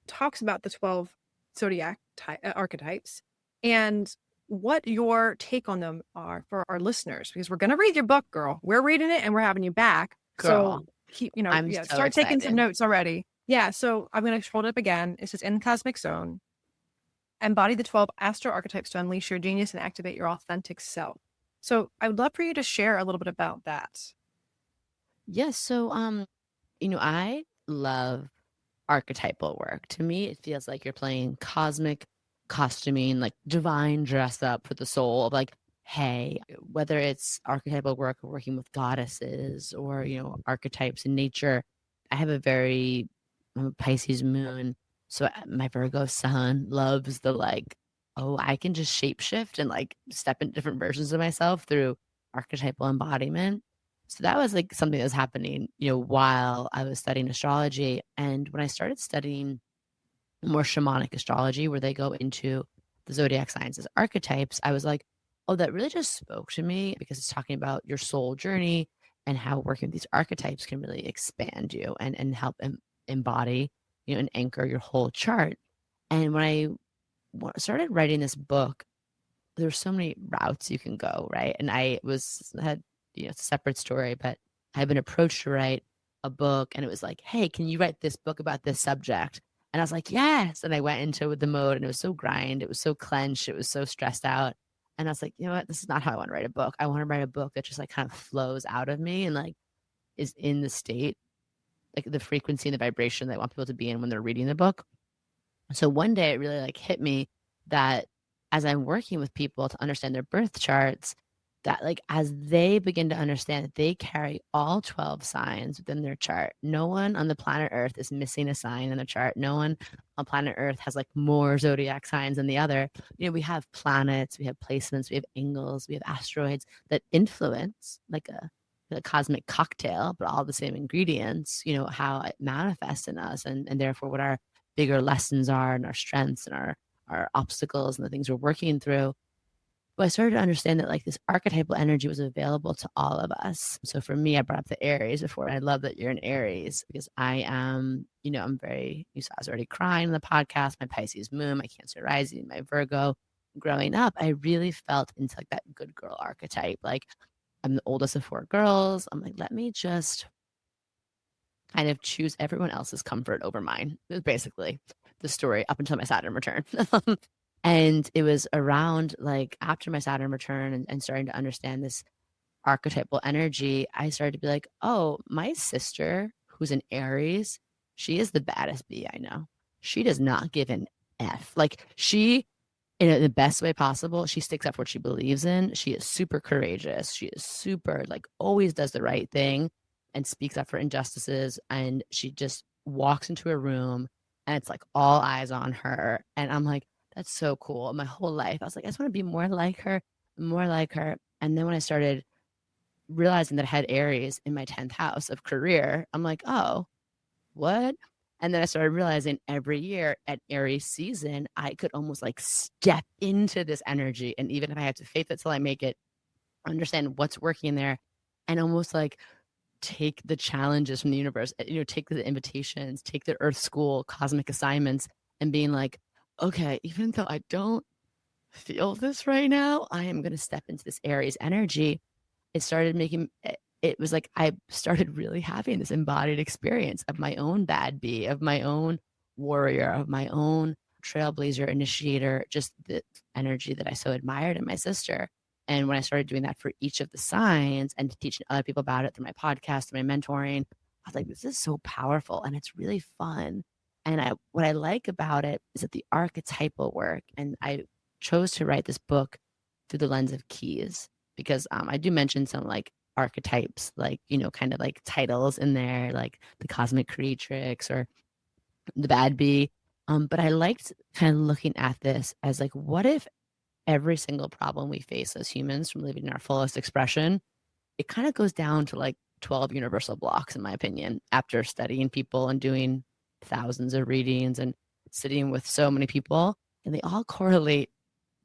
Speaker 1: talks about the 12 zodiac archetypes and what your take on them are for our listeners? Because we're going to read your book, girl. We're reading it and we're having you back.
Speaker 2: Girl,
Speaker 1: So keep,
Speaker 2: I'm
Speaker 1: yeah,
Speaker 2: so
Speaker 1: start taking some
Speaker 2: excited.
Speaker 1: notes already. Yeah. So I'm going to hold it up again. It says in the cosmic zone, embody the 12 astro archetypes to unleash your genius and activate your authentic self. So I would love for you to share a little bit about that.
Speaker 2: Yes. So, I love archetypal work. To me, it feels like you're playing cosmic costuming, like divine dress up for the soul of like, hey, whether it's archetypal work or working with goddesses or, archetypes in nature. I'm a Pisces moon. So my Virgo sun loves the like, oh, I can just shapeshift and like step into different versions of myself through archetypal embodiment. So that was like something that was happening, while I was studying astrology. And when I started studying more shamanic astrology, where they go into the zodiac signs as archetypes, I was like, oh, that really just spoke to me because it's talking about your soul journey and how working with these archetypes can really expand you and help embody, and anchor your whole chart. And when I started writing this book, there's so many routes you can go, right? And it's a separate story, but I've been approached to write a book and it was like, hey, can you write this book about this subject? And I was like, yes. And I went into the mode and it was so grind. It was so clenched. It was so stressed out. And I was like, you know what? This is not how I want to write a book. I want to write a book that just like kind of flows out of me and like is in the state, like the frequency and the vibration that I want people to be in when they're reading the book. So one day it really like hit me that as I'm working with people to understand their birth charts, that like as they begin to understand that they carry all 12 signs within their chart, no one on the planet Earth is missing a sign in the chart. No one on planet Earth has like more zodiac signs than the other. We have planets, we have placements, we have angles, we have asteroids that influence like a cosmic cocktail, but all the same ingredients, how it manifests in us and therefore what our bigger lessons are and our strengths and our obstacles and the things we're working through. But I started to understand that like this archetypal energy was available to all of us. So for me, I brought up the Aries before. And I love that you're an Aries because I am, I'm very, you saw I was already crying on the podcast, my Pisces moon, my Cancer rising, my Virgo. Growing up, I really felt into like that good girl archetype. Like I'm the oldest of 4 girls. I'm like, let me just kind of choose everyone else's comfort over mine. It was basically the story up until my Saturn return. And it was around like after my Saturn return and starting to understand this archetypal energy, I started to be like, oh, my sister, who's an Aries, she is the baddest bee I know. She does not give an F. Like she, in the best way possible, she sticks up for what she believes in. She is super courageous. She is super, like, always does the right thing and speaks up for injustices. And she just walks into a room and it's like all eyes on her. And I'm like, that's so cool. My whole life, I was like, I just want to be more like her, more like her. And then when I started realizing that I had Aries in my 10th house of career, I'm like, oh, what? And then I started realizing every year at Aries season, I could almost like step into this energy. And even if I have to faith it till I make it, understand what's working there and almost like take the challenges from the universe, take the invitations, take the earth school, cosmic assignments, and being like, okay, even though I don't feel this right now, I am going to step into this Aries energy. It was like I started really having this embodied experience of my own bad bee, of my own warrior, of my own trailblazer, initiator, just the energy that I so admired in my sister. And when I started doing that for each of the signs and teaching other people about it through my podcast, through my mentoring, I was like, this is so powerful and it's really fun. And what I like about it is that the archetypal work, and I chose to write this book through the lens of keys because I do mention some like archetypes, like, kind of like titles in there, like the cosmic creatrix or the bad bee. But I liked kind of looking at this as like, what if every single problem we face as humans from living in our fullest expression, it kind of goes down to like 12 universal blocks, in my opinion, after studying people and doing thousands of readings and sitting with so many people, and they all correlate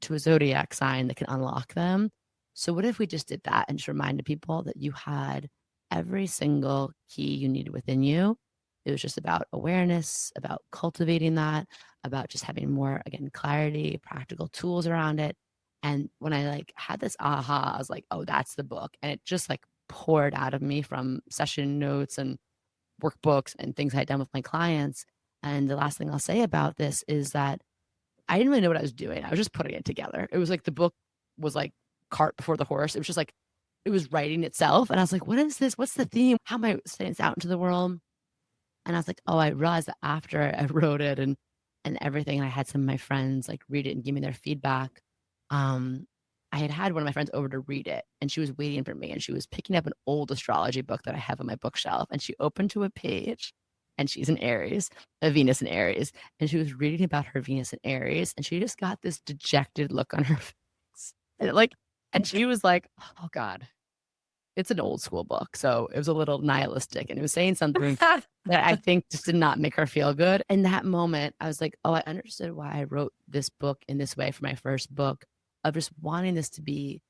Speaker 2: to a zodiac sign that can unlock them. So what if we just did that and just reminded people that you had every single key you needed within you? It was just about awareness, about cultivating that, about just having more, again, clarity, practical tools around it. And when I like had this aha, I was like, oh, that's the book. And it just like poured out of me from session notes and workbooks and things I had done with my clients. And the last thing I'll say about this is that I didn't really know what I was doing. I was just putting it together. It was like the book was like cart before the horse. It was just like, it was writing itself. And I was like, what is this? What's the theme? How am I sending this out into the world? And I was like, oh, I realized that after I wrote it and everything, and I had some of my friends like read it and give me their feedback. I had one of my friends over to read it, and she was waiting for me, and she was picking up an old astrology book that I have on my bookshelf, and she opened to a page, and she's an Aries, a Venus in Aries, and she was reading about her Venus in Aries, and she just got this dejected look on her face, and she was like, oh God. It's an old school book, so it was a little nihilistic, and it was saying something that I think just did not make her feel good. In that moment, I was like, oh, I understood why I wrote this book in this way for my first book, of just wanting this to be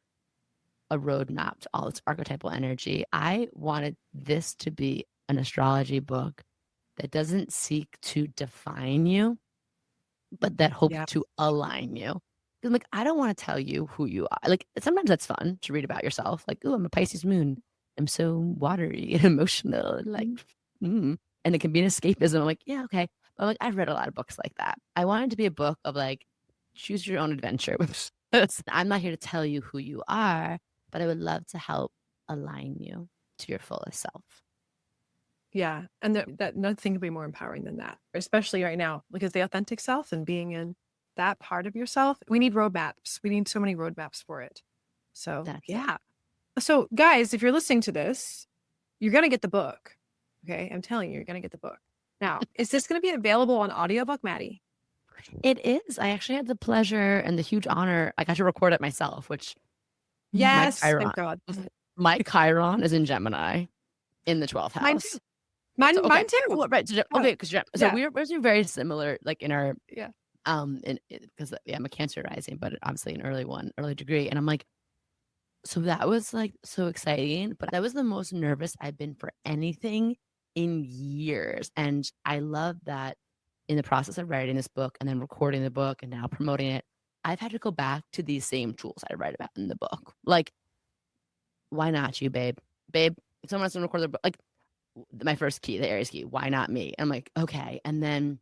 Speaker 2: a roadmap to all its archetypal energy. I wanted this to be an astrology book that doesn't seek to define you, but that hopes to align you. I'm like, I don't want to tell you who you are. Like, sometimes that's fun to read about yourself. Like, oh, I'm a Pisces moon. I'm so watery and emotional. And like, and it can be an escapism. I'm like, yeah, okay. But like, I've read a lot of books like that. I wanted to be a book of like, choose your own adventure. I'm not here to tell you who you are, but I would love to help align you to your fullest self.
Speaker 1: Yeah. And that nothing could be more empowering than that, especially right now, because the authentic self and being in that part of yourself, we need roadmaps. We need so many roadmaps for it. So yeah. So guys, if you're listening to this, you're going to get the book. Okay. I'm telling you, you're going to get the book. Now, is this going to be available on audiobook, Maddie?
Speaker 2: It is. I actually had the pleasure and the huge honor. I got to record it myself, which
Speaker 1: yes, thank God.
Speaker 2: My Chiron is in Gemini in the 12th house.
Speaker 1: Mine too. Mine too.
Speaker 2: Well, right. Okay. Because we're very similar, like in our, because I'm a Cancer rising, but obviously an early degree. And I'm like, so that was like so exciting, but that was the most nervous I've been for anything in years. And I love that in the process of writing this book and then recording the book and now promoting it, I've had to go back to these same tools I write about in the book. Like, why not you, babe? Babe, if someone wants to record their book, like my first key, the Aries key, why not me? And I'm like, okay. And then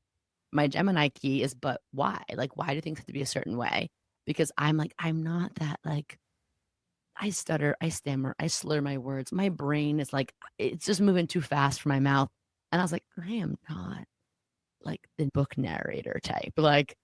Speaker 2: my Gemini key is, but why? Like, why do things have to be a certain way? Because I'm like, I'm not that, like, I stutter, I stammer, I slur my words. My brain is like, it's just moving too fast for my mouth. And I was like, I am not like the book narrator type. Like,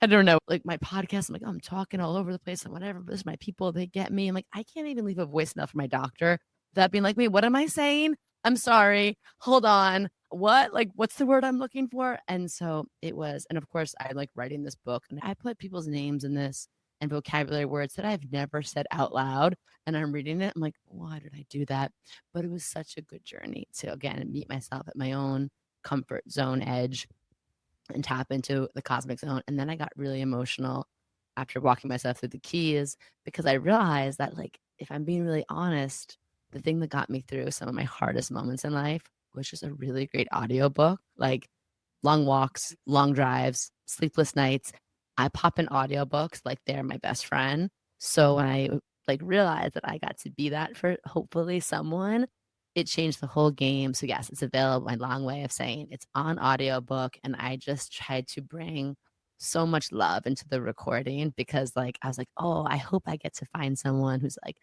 Speaker 2: I don't know, like my podcast, I'm like, oh, I'm talking all over the place and whatever, but this is my people, they get me. I'm like, I can't even leave a voice note for my doctor without being like, wait, what am I saying? I'm sorry. Hold on. What? Like, what's the word I'm looking for? And so it was, and of course, I like writing this book and I put people's names in this and vocabulary words that I've never said out loud. And I'm reading it. I'm like, why did I do that? But it was such a good journey to, again, meet myself at my own comfort zone edge and tap into the cosmic zone. And then I got really emotional after walking myself through the keys because I realized that, like, if I'm being really honest, the thing that got me through some of my hardest moments in life was just a really great audiobook. Like long walks, long drives, sleepless nights. I pop in audiobooks like they're my best friend. So when I like realized that I got to be that for hopefully someone, it changed the whole game. So yes, it's available. My long way of saying it's on audiobook. And I just tried to bring so much love into the recording because like I was like, oh, I hope I get to find someone who's like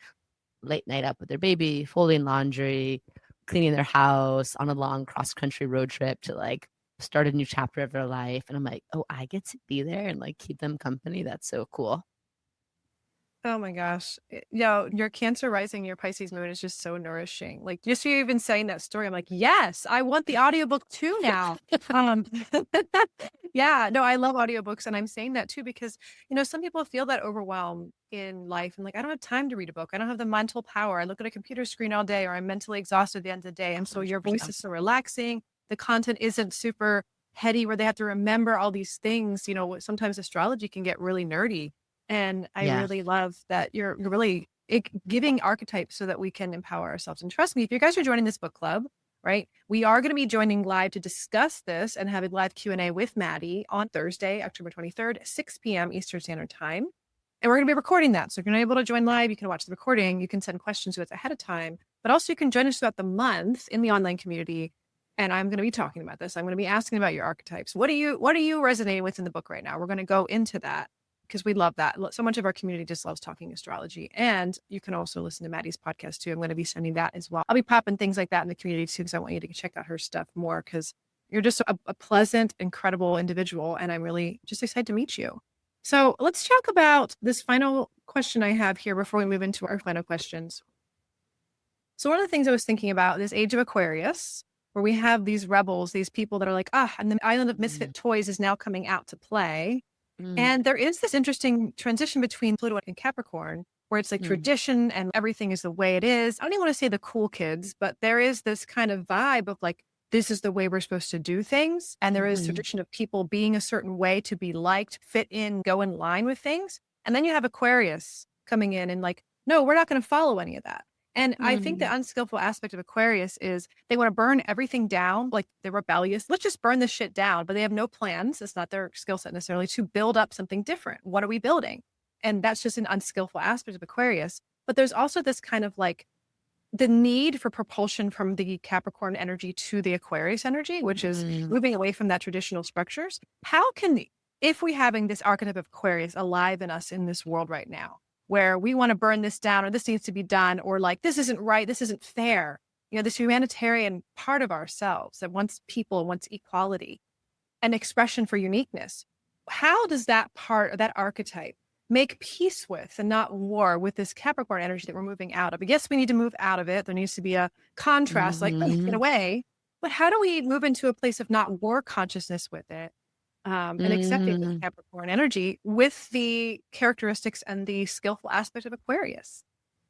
Speaker 2: late night up with their baby, folding laundry, cleaning their house on a long cross country road trip to like start a new chapter of their life. And I'm like, oh, I get to be there and like keep them company. That's so cool.
Speaker 1: Oh my gosh. Your Cancer rising, your Pisces moon is just so nourishing. Like just you even saying that story, I'm like, yes, I want the audiobook too now. um yeah, no, I love audiobooks. And I'm saying that too, because some people feel that overwhelm in life and like, I don't have time to read a book. I don't have the mental power. I look at a computer screen all day, or I'm mentally exhausted at the end of the day. And so your voice is so relaxing. The content isn't super heady where they have to remember all these things. Sometimes astrology can get really nerdy. And I
Speaker 2: Yeah.
Speaker 1: really love that you're really giving archetypes so that we can empower ourselves. And trust me, if you guys are joining this book club, right, we are going to be joining live to discuss this and have a live Q&A with Maddie on Thursday, October 23rd, 6 p.m. Eastern Standard Time. And we're going to be recording that. So if you're not able to join live, you can watch the recording. You can send questions to us ahead of time. But also you can join us throughout the month in the online community. And I'm going to be talking about this. I'm going to be asking about your archetypes. What are you resonating with in the book right now? We're going to go into that, because we love that. So much of our community just loves talking astrology. And you can also listen to Maddie's podcast too. I'm going to be sending that as well. I'll be popping things like that in the community too, because I want you to check out her stuff more, because you're just a pleasant, incredible individual. And I'm really just excited to meet you. So let's talk about this final question I have here before we move into our final questions. So one of the things I was thinking about, this age of Aquarius, where we have these rebels, these people that are like, and the island of misfit toys is now coming out to play. And there is this interesting transition between Pluto and Capricorn, where it's like tradition and everything is the way it is. I don't even want to say the cool kids, but there is this kind of vibe of like, this is the way we're supposed to do things. And there is tradition of people being a certain way to be liked, fit in, go in line with things. And then you have Aquarius coming in and like, no, we're not going to follow any of that. And I think the unskillful aspect of Aquarius is they want to burn everything down, like they're rebellious. Let's just burn this shit down, but they have no plans. It's not their skill set necessarily to build up something different. What are we building? And that's just an unskillful aspect of Aquarius. But there's also this kind of like the need for propulsion from the Capricorn energy to the Aquarius energy, which is moving away from that traditional structures. How can, if we having this archetype of Aquarius alive in us in this world right now, where we want to burn this down, or this needs to be done, or like, this isn't right, this isn't fair. This humanitarian part of ourselves that wants people, wants equality, an expression for uniqueness. How does that part of that archetype make peace with and not war with this Capricorn energy that we're moving out of? I guess we need to move out of it. There needs to be a contrast, like in a way. But how do we move into a place of not war consciousness with it? And accepting the Capricorn energy with the characteristics and the skillful aspect of Aquarius?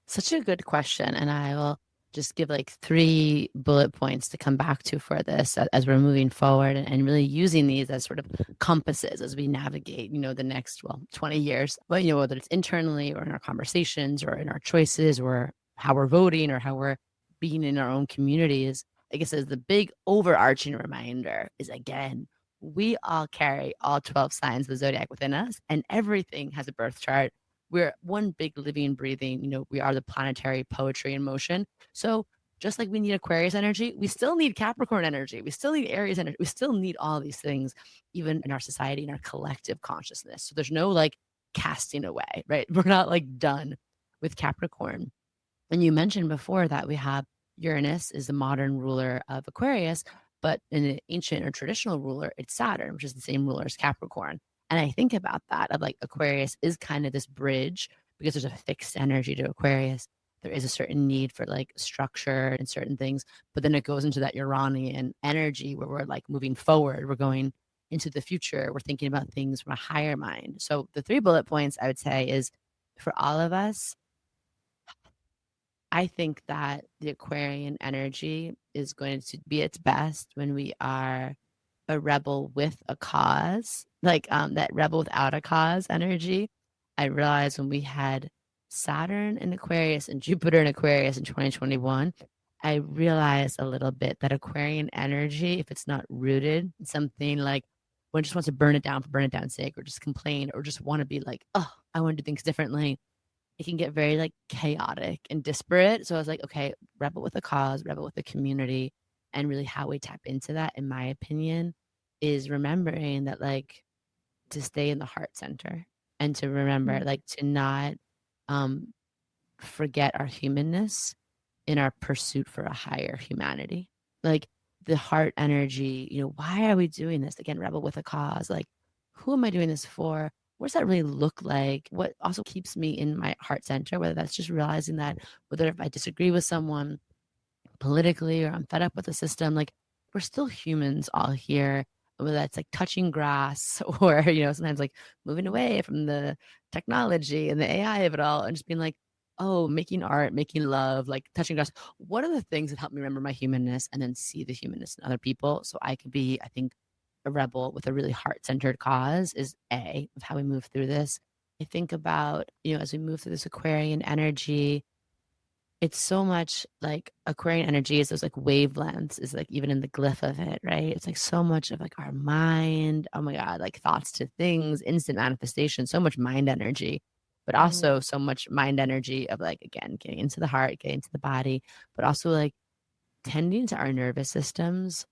Speaker 2: Such a good question. And I will just give like 3 bullet points to come back to for this as we're moving forward and really using these as sort of compasses as we navigate, the next, 20 years, but, whether it's internally or in our conversations or in our choices or how we're voting or how we're being in our own communities. I guess as the big overarching reminder is, again, we all carry all 12 signs of the zodiac within us, and everything has a birth chart. We're one big living, breathing, we are the planetary poetry in motion. So just like we need Aquarius energy, we still need Capricorn energy. We still need Aries energy. We still need all these things, even in our society, in our collective consciousness. So there's no like casting away, right? We're not like done with Capricorn. And you mentioned before that we have Uranus is the modern ruler of Aquarius, but in an ancient or traditional ruler, it's Saturn, which is the same ruler as Capricorn. And I think about that of like Aquarius is kind of this bridge because there's a fixed energy to Aquarius. There is a certain need for like structure and certain things, but then it goes into that Uranian energy where we're like moving forward. We're going into the future. We're thinking about things from a higher mind. So the 3 bullet points I would say is for all of us, I think that the Aquarian energy is going to be its best when we are a rebel with a cause, like that rebel without a cause energy. I realized when we had Saturn in Aquarius and Jupiter in Aquarius in 2021, I realized a little bit that Aquarian energy, if it's not rooted in something like one just wants to burn it down for burn it down's sake, or just complain, or just want to be like, oh, I want to do things differently, it can get very like chaotic and disparate. So I was like, okay, rebel with a cause, rebel with the community. And really how we tap into that, in my opinion, is remembering that like to stay in the heart center and to remember like to not forget our humanness in our pursuit for a higher humanity. Like the heart energy, why are we doing this? Again, rebel with a cause. Like, who am I doing this for? What does that really look like? What also keeps me in my heart center, whether that's just realizing that whether if I disagree with someone politically or I'm fed up with the system, like we're still humans all here, whether that's like touching grass or, sometimes like moving away from the technology and the AI of it all and just being like, oh, making art, making love, like touching grass. What are the things that help me remember my humanness and then see the humanness in other people? So I could be, I think, a rebel with a really heart-centered cause is of how we move through this. I think about, as we move through this Aquarian energy, it's so much like Aquarian energy is those like wavelengths, is like even in the glyph of it, right? It's like so much of like our mind, oh my God, like thoughts to things, instant manifestation, so much mind energy, but also so much mind energy of like, again, getting into the heart, getting into the body, but also like tending to our nervous systems.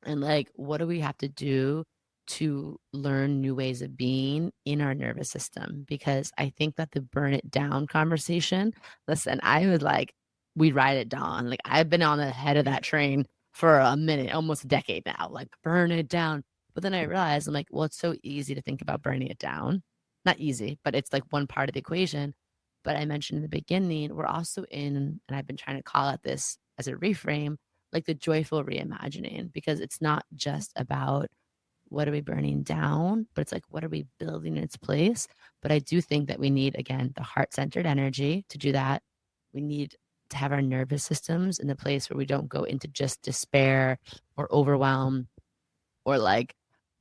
Speaker 2: And like, what do we have to do to learn new ways of being in our nervous system? Because I think that the burn it down conversation, listen, I would like, we ride it down. Like I've been on the head of that train for a minute, almost a decade now, like burn it down. But then I realized I'm like, well, it's so easy to think about burning it down. Not easy, but it's like one part of the equation. But I mentioned in the beginning, we're also in, and I've been trying to call it this as a reframe, like the joyful reimagining, because it's not just about what are we burning down, but it's like, what are we building in its place? But I do think that we need, again, the heart-centered energy to do that. We need to have our nervous systems in the place where we don't go into just despair or overwhelm or like,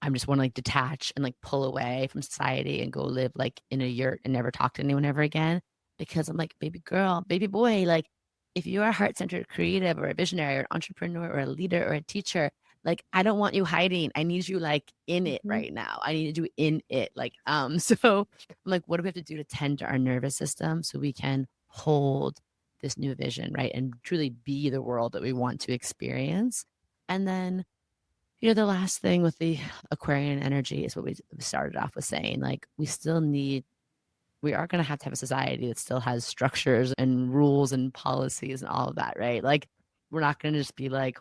Speaker 2: I'm just want to like detach and like pull away from society and go live like in a yurt and never talk to anyone ever again. Because I'm like, baby girl, baby boy, like if you're a heart-centered creative or a visionary or an entrepreneur or a leader or a teacher, like I don't want you hiding. I need you like in it right now. I need you in it. Like, so I'm like, what do we have to do to tend to our nervous system so we can hold this new vision, right? And truly be the world that we want to experience. And then, the last thing with the Aquarian energy is what we started off with saying, like, we are going to have a society that still has structures and rules and policies and all of that, right? Like, we're not going to just be like,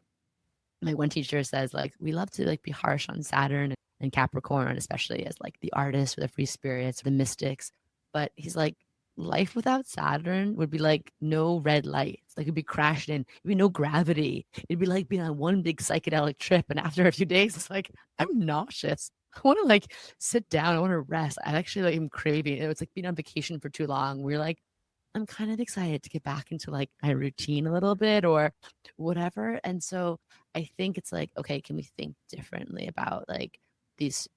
Speaker 2: my one teacher says, like, we love to like be harsh on Saturn and Capricorn, especially as like the artists or the free spirits, or the mystics. But he's like, life without Saturn would be like no red lights. Like it'd be crashing in, it'd be no gravity. It'd be like being on one big psychedelic trip. And after a few days, it's like, I'm nauseous. I want to like sit down. I want to rest. I actually like am craving it. It's like being on vacation for too long. We're like, I'm kind of excited to get back into like my routine a little bit or whatever. And so I think it's like, okay, can we think differently about like these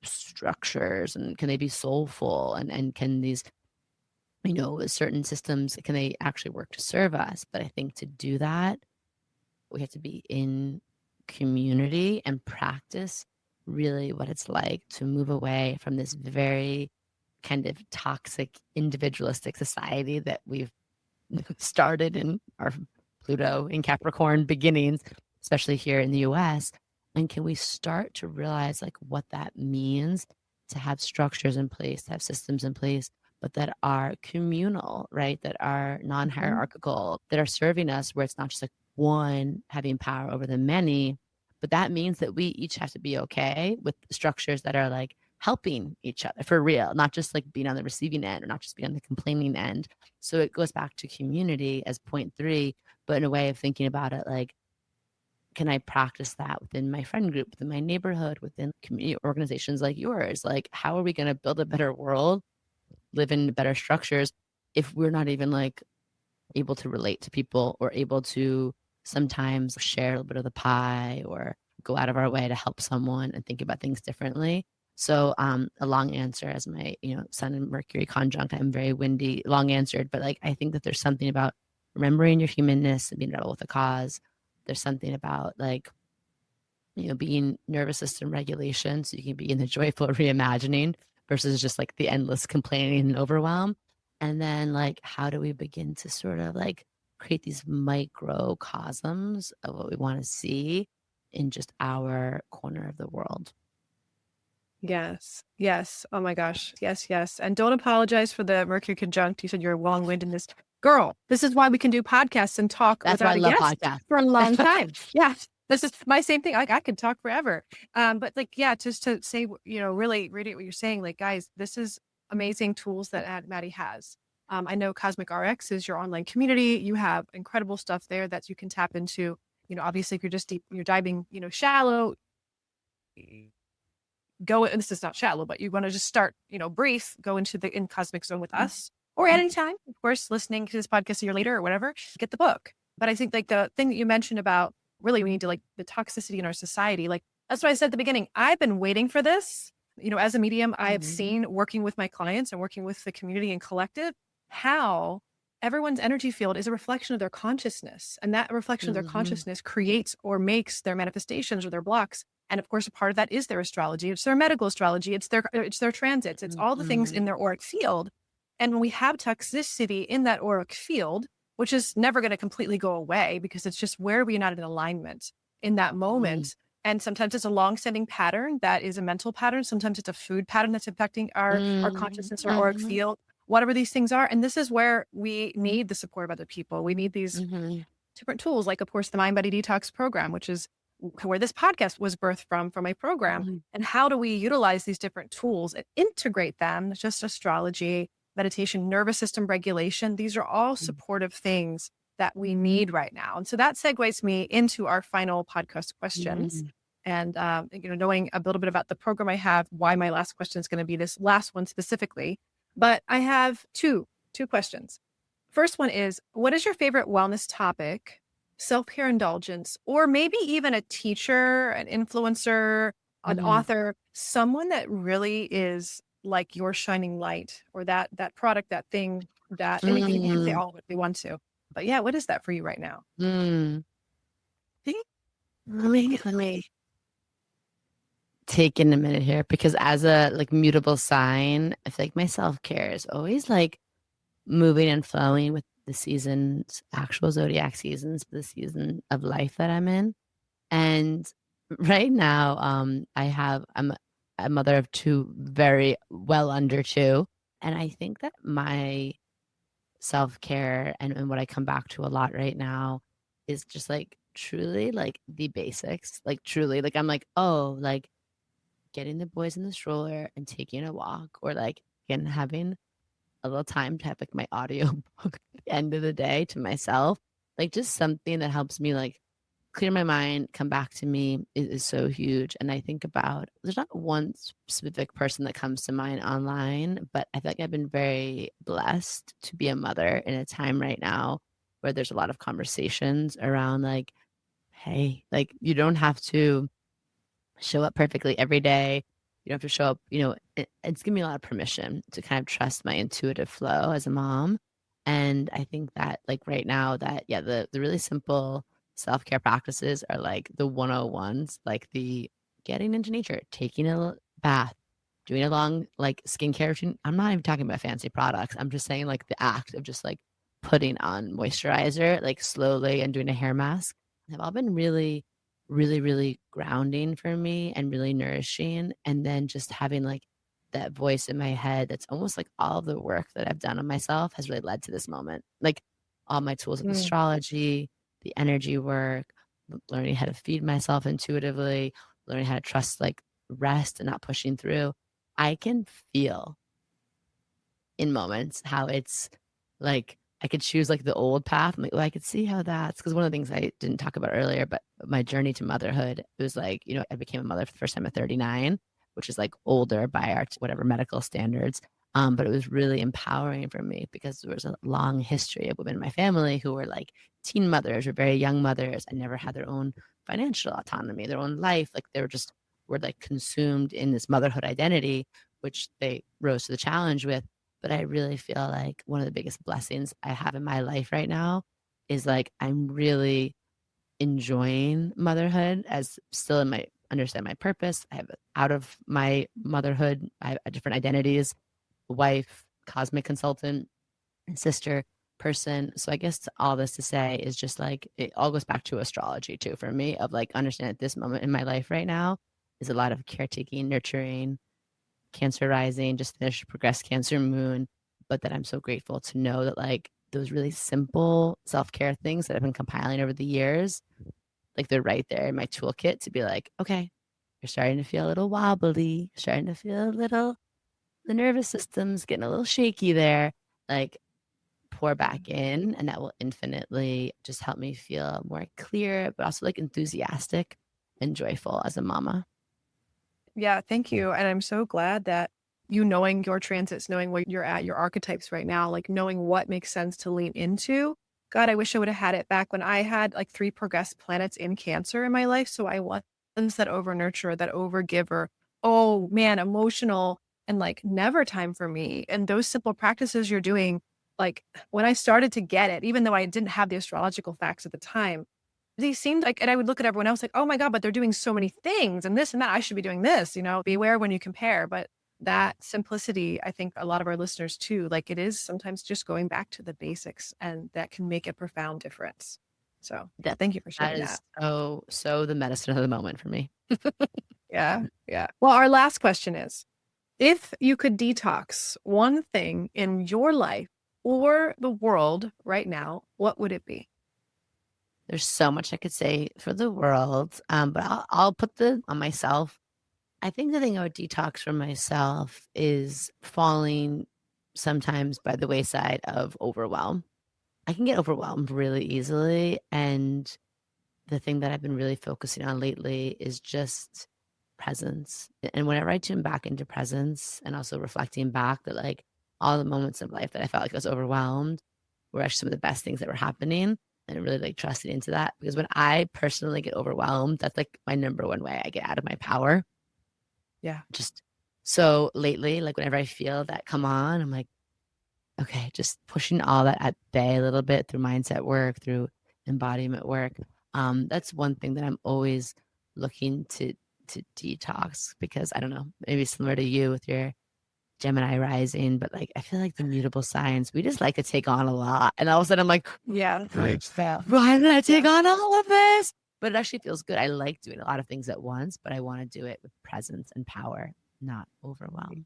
Speaker 2: structures and can they be soulful and can these, certain systems, can they actually work to serve us? But I think to do that, we have to be in community and practice really what it's like to move away from this very kind of toxic individualistic society that we've started in our Pluto in Capricorn beginnings, especially here in the US. And can we start to realize like what that means to have structures in place, to have systems in place, but that are communal, right? That are non-hierarchical, that are serving us where it's not just like one having power over the many, but that means that we each have to be okay with structures that are like helping each other for real, not just like being on the receiving end or not just being on the complaining end. So it goes back to community as point 3, but in a way of thinking about it like, can I practice that within my friend group, within my neighborhood, within community organizations like yours? Like, how are we going to build a better world, live in better structures if we're not even like able to relate to people or able to sometimes share a little bit of the pie or go out of our way to help someone and think about things differently? So a long answer as my, Sun and Mercury conjunct, I'm very windy, long answered, but like, I think that there's something about remembering your humanness and being rebel with a cause. There's something about like, being nervous system regulation. So you can be in the joyful reimagining versus just like the endless complaining and overwhelm. And then like, how do we begin to sort of like create these microcosms of what we want to see in just our corner of the world?
Speaker 1: Yes. Yes. Oh my gosh. Yes. Yes. And don't apologize for the Mercury conjunct. You said you're long-winded in this. Girl, this is why we can do podcasts and talk
Speaker 2: That's why
Speaker 1: without
Speaker 2: I
Speaker 1: a
Speaker 2: love
Speaker 1: guest
Speaker 2: podcasts.
Speaker 1: for a long time. Yeah. This is my same thing. Like I could talk forever. But like, yeah, just to say, really read what you're saying. Like, guys, this is amazing tools that Maddie has. I know CosmicRx is your online community. You have incredible stuff there that you can tap into. Obviously, if you're just deep, you're diving, shallow, go, and this is not shallow, but you want to just start, brief, go into the in cosmic zone with us, or anytime, of course, listening to this podcast a year later or whatever, get the book. But I think like the thing that you mentioned about really we need to like the toxicity in our society, like that's what I said at the beginning. I've been waiting for this. As a medium, I have seen working with my clients and working with the community and collective, how everyone's energy field is a reflection of their consciousness. And that reflection of their consciousness creates or makes their manifestations or their blocks. And of course, a part of that is their astrology. It's their medical astrology. It's their transits. It's all the things in their auric field. And when we have toxicity in that auric field, which is never going to completely go away because it's just where we're not in alignment in that moment. And sometimes it's a long-standing pattern that is a mental pattern. Sometimes it's a food pattern that's affecting our consciousness or auric field, whatever these things are. And this is where we need the support of other people. We need these different tools, like, of course, the Mind Body Detox program, which is where this podcast was birthed from my program. And how do we utilize these different tools and integrate them, just astrology, meditation, nervous system regulation. These are all supportive things that we need right now. And so that segues me into our final podcast questions. And, knowing a little bit about the program I have, why my last question is going to be this last one specifically. But I have two questions. First one is, what is your favorite wellness topic, self-care indulgence, or maybe even a teacher, an influencer, an author, someone that really is like your shining light, or that product, that thing, that anything, you can say all of it if you want to. But yeah, what is that for you right now?
Speaker 2: Let me take in a minute here, because as a like mutable sign, I feel like my self-care is always like moving and flowing with the seasons, actual zodiac seasons, the season of life that I'm in. And right now, I'm a mother of two, very well under two. And I think that my self-care and what I come back to a lot right now is just like truly like the basics, like truly like I'm like, oh, like getting the boys in the stroller and taking a walk, or like again having a little time to have like my audio book at the end of the day to myself, like just something that helps me like clear my mind, come back to me is so huge. And I think about, there's not one specific person that comes to mind online, but I feel like I've been very blessed to be a mother in a time right now where there's a lot of conversations around like, hey, like you don't have to show up perfectly every day. You don't have to show up, it's given me a lot of permission to kind of trust my intuitive flow as a mom. And I think that like right now that, yeah, the really simple self-care practices are like the 101s, like the getting into nature, taking a bath, doing a long like skincare routine. I'm not even talking about fancy products. I'm just saying like the act of just like putting on moisturizer, like slowly, and doing a hair mask have all been really, really, really grounding for me and really nourishing. And then just having like that voice in my head that's almost like all of the work that I've done on myself has really led to this moment. Like all my tools of astrology, the energy work, learning how to feed myself intuitively, learning how to trust like rest and not pushing through. I can feel in moments how it's like I could choose like the old path. I'm like, well, I could see how that's, because one of the things I didn't talk about earlier, but my journey to motherhood, it was like, I became a mother for the first time at 39, which is like older by our whatever medical standards. But it was really empowering for me because there was a long history of women in my family who were like teen mothers or very young mothers and never had their own financial autonomy, their own life. Like they were just were like consumed in this motherhood identity, which they rose to the challenge with. But I really feel like one of the biggest blessings I have in my life right now is like I'm really enjoying motherhood as still in my understand my purpose. I have out of my motherhood, I have different identities, wife, cosmic consultant, sister, person. So I guess all this to say is just like it all goes back to astrology too for me of like understand at this moment in my life right now is a lot of caretaking, nurturing, Cancer rising, just finished progressed Cancer moon, but that I'm so grateful to know that like those really simple self-care things that I've been compiling over the years, like they're right there in my toolkit to be like, okay, you're starting to feel a little wobbly, starting to feel a little, the nervous system's getting a little shaky there. Like pour back in, and that will infinitely just help me feel more clear, but also like enthusiastic and joyful as a mama.
Speaker 1: Yeah, thank you. And I'm so glad that you knowing your transits, knowing where you're at, your archetypes right now, like knowing what makes sense to lean into. God, I wish I would have had it back when I had like 3 progressed planets in Cancer in my life. So I was that over nurturer, that over giver. Oh man, emotional and like never time for me. And those simple practices you're doing, like when I started to get it, even though I didn't have the astrological facts at the time, they seemed like, and I would look at everyone else like, oh my God, but they're doing so many things and this and that. I should be doing this, beware when you compare. But that simplicity, I think a lot of our listeners too, like it is sometimes just going back to the basics and that can make a profound difference. So yeah, thank you for
Speaker 2: That
Speaker 1: sharing
Speaker 2: is
Speaker 1: that.
Speaker 2: so the medicine of the moment for me.
Speaker 1: Yeah. Yeah. Well, our last question is, if you could detox one thing in your life or the world right now, what would it be?
Speaker 2: There's so much I could say for the world, but I'll put the on myself. I think the thing I would detox from myself is falling sometimes by the wayside of overwhelm. I can get overwhelmed really easily, and the thing that I've been really focusing on lately is just presence. And whenever I tune back into presence and also reflecting back that like all the moments of life that I felt like I was overwhelmed were actually some of the best things that were happening, and really like trusting into that. Because when I personally get overwhelmed, that's like my number one way I get out of my power.
Speaker 1: Yeah.
Speaker 2: Just so lately, like whenever I feel that come on, I'm like, okay, just pushing all that at bay a little bit through mindset work, through embodiment work. That's one thing that I'm always looking to detox, because I don't know, maybe similar to you with your Gemini rising, but like I feel like the mutable signs, we just like to take on a lot. And all of a sudden I'm like,
Speaker 1: Yeah.
Speaker 2: why did I take on all of this? But it actually feels good. I like doing a lot of things at once, but I want to do it with presence and power, not overwhelm.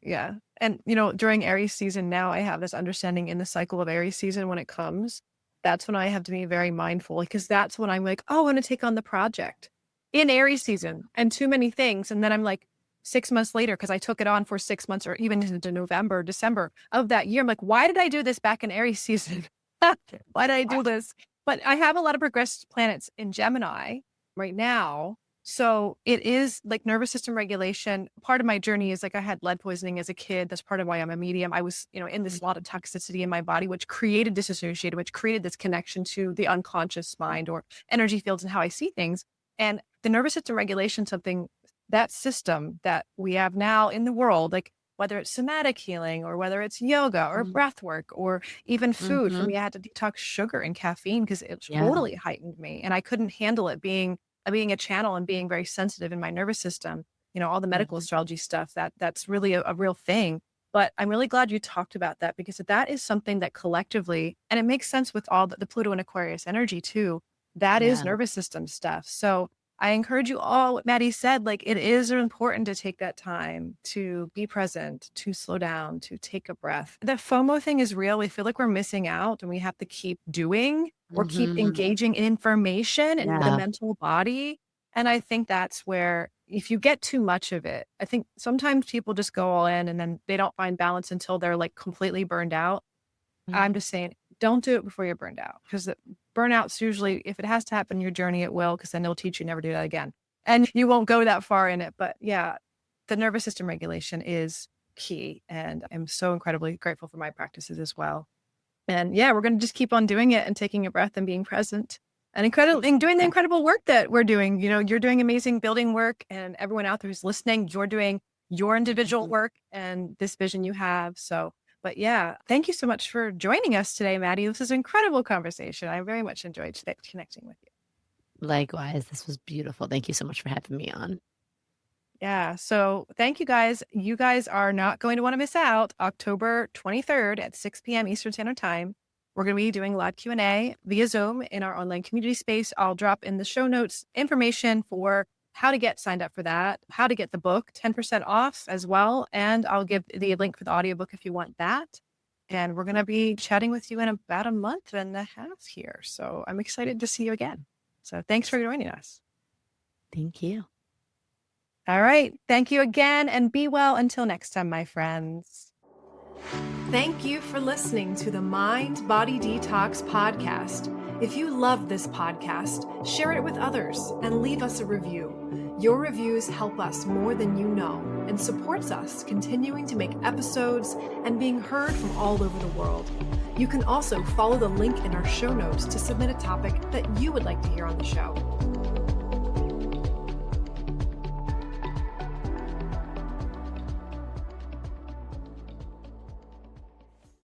Speaker 1: Yeah. And, during Aries season now, I have this understanding in the cycle of Aries season when it comes. That's when I have to be very mindful because that's when I'm like, oh, I want to take on the project in Aries season and too many things. And then I'm like 6 months later, because I took it on for 6 months or even into November, December of that year. I'm like, why did I do this back in Aries season? Why did I do this? But I have a lot of progressed planets in Gemini right now. So it is like nervous system regulation. Part of my journey is like I had lead poisoning as a kid. That's part of why I'm a medium. I was, in this lot of toxicity in my body, which created disassociated, which created this connection to the unconscious mind or energy fields and how I see things. And the nervous system regulation, something that system that we have now in the world, like whether it's somatic healing or whether it's yoga or breath work or even food. For me, I had to detox sugar and caffeine because it totally heightened me and I couldn't handle it being a channel and being very sensitive in my nervous system, all the medical astrology stuff, that's really a real thing. But I'm really glad you talked about that because that is something that collectively, and it makes sense with all the Pluto and Aquarius energy too, that is nervous system stuff. So I encourage you all, what Maddie said, like it is important to take that time to be present, to slow down, to take a breath. The FOMO thing is real. We feel like we're missing out and we have to keep doing or keep engaging in information and the mental body. And I think that's where if you get too much of it, I think sometimes people just go all in and then they don't find balance until they're like completely burned out. I'm just saying, don't do it before you're burned out because burnout's usually, if it has to happen in your journey, it will, because then it'll teach you never do that again. And you won't go that far in it. But yeah, the nervous system regulation is key. And I'm so incredibly grateful for my practices as well. And yeah, we're going to just keep on doing it and taking a breath and being present. and doing the incredible work that we're doing. You're doing amazing building work, and everyone out there who's listening, you're doing your individual work and this vision you have. So, but yeah, thank you so much for joining us today, Madi. This is an incredible conversation. I very much enjoyed connecting with you.
Speaker 2: Likewise, this was beautiful. Thank you so much for having me on.
Speaker 1: Yeah. So thank you guys. You guys are not going to want to miss out. October 23rd at 6 p.m. Eastern Standard Time. We're going to be doing live Q&A via Zoom in our online community space. I'll drop in the show notes information for how to get signed up for that, how to get the book, 10% off as well. And I'll give the link for the audiobook if you want that. And we're going to be chatting with you in about a month and a half here. So I'm excited to see you again. So thanks for joining us.
Speaker 2: Thank you.
Speaker 1: All right. Thank you again, and be well until next time, my friends. Thank you for listening to the Mind Body Detox Podcast. If you love this podcast, share it with others and leave us a review. Your reviews help us more than you know and supports us continuing to make episodes and being heard from all over the world. You can also follow the link in our show notes to submit a topic that you would like to hear on the show.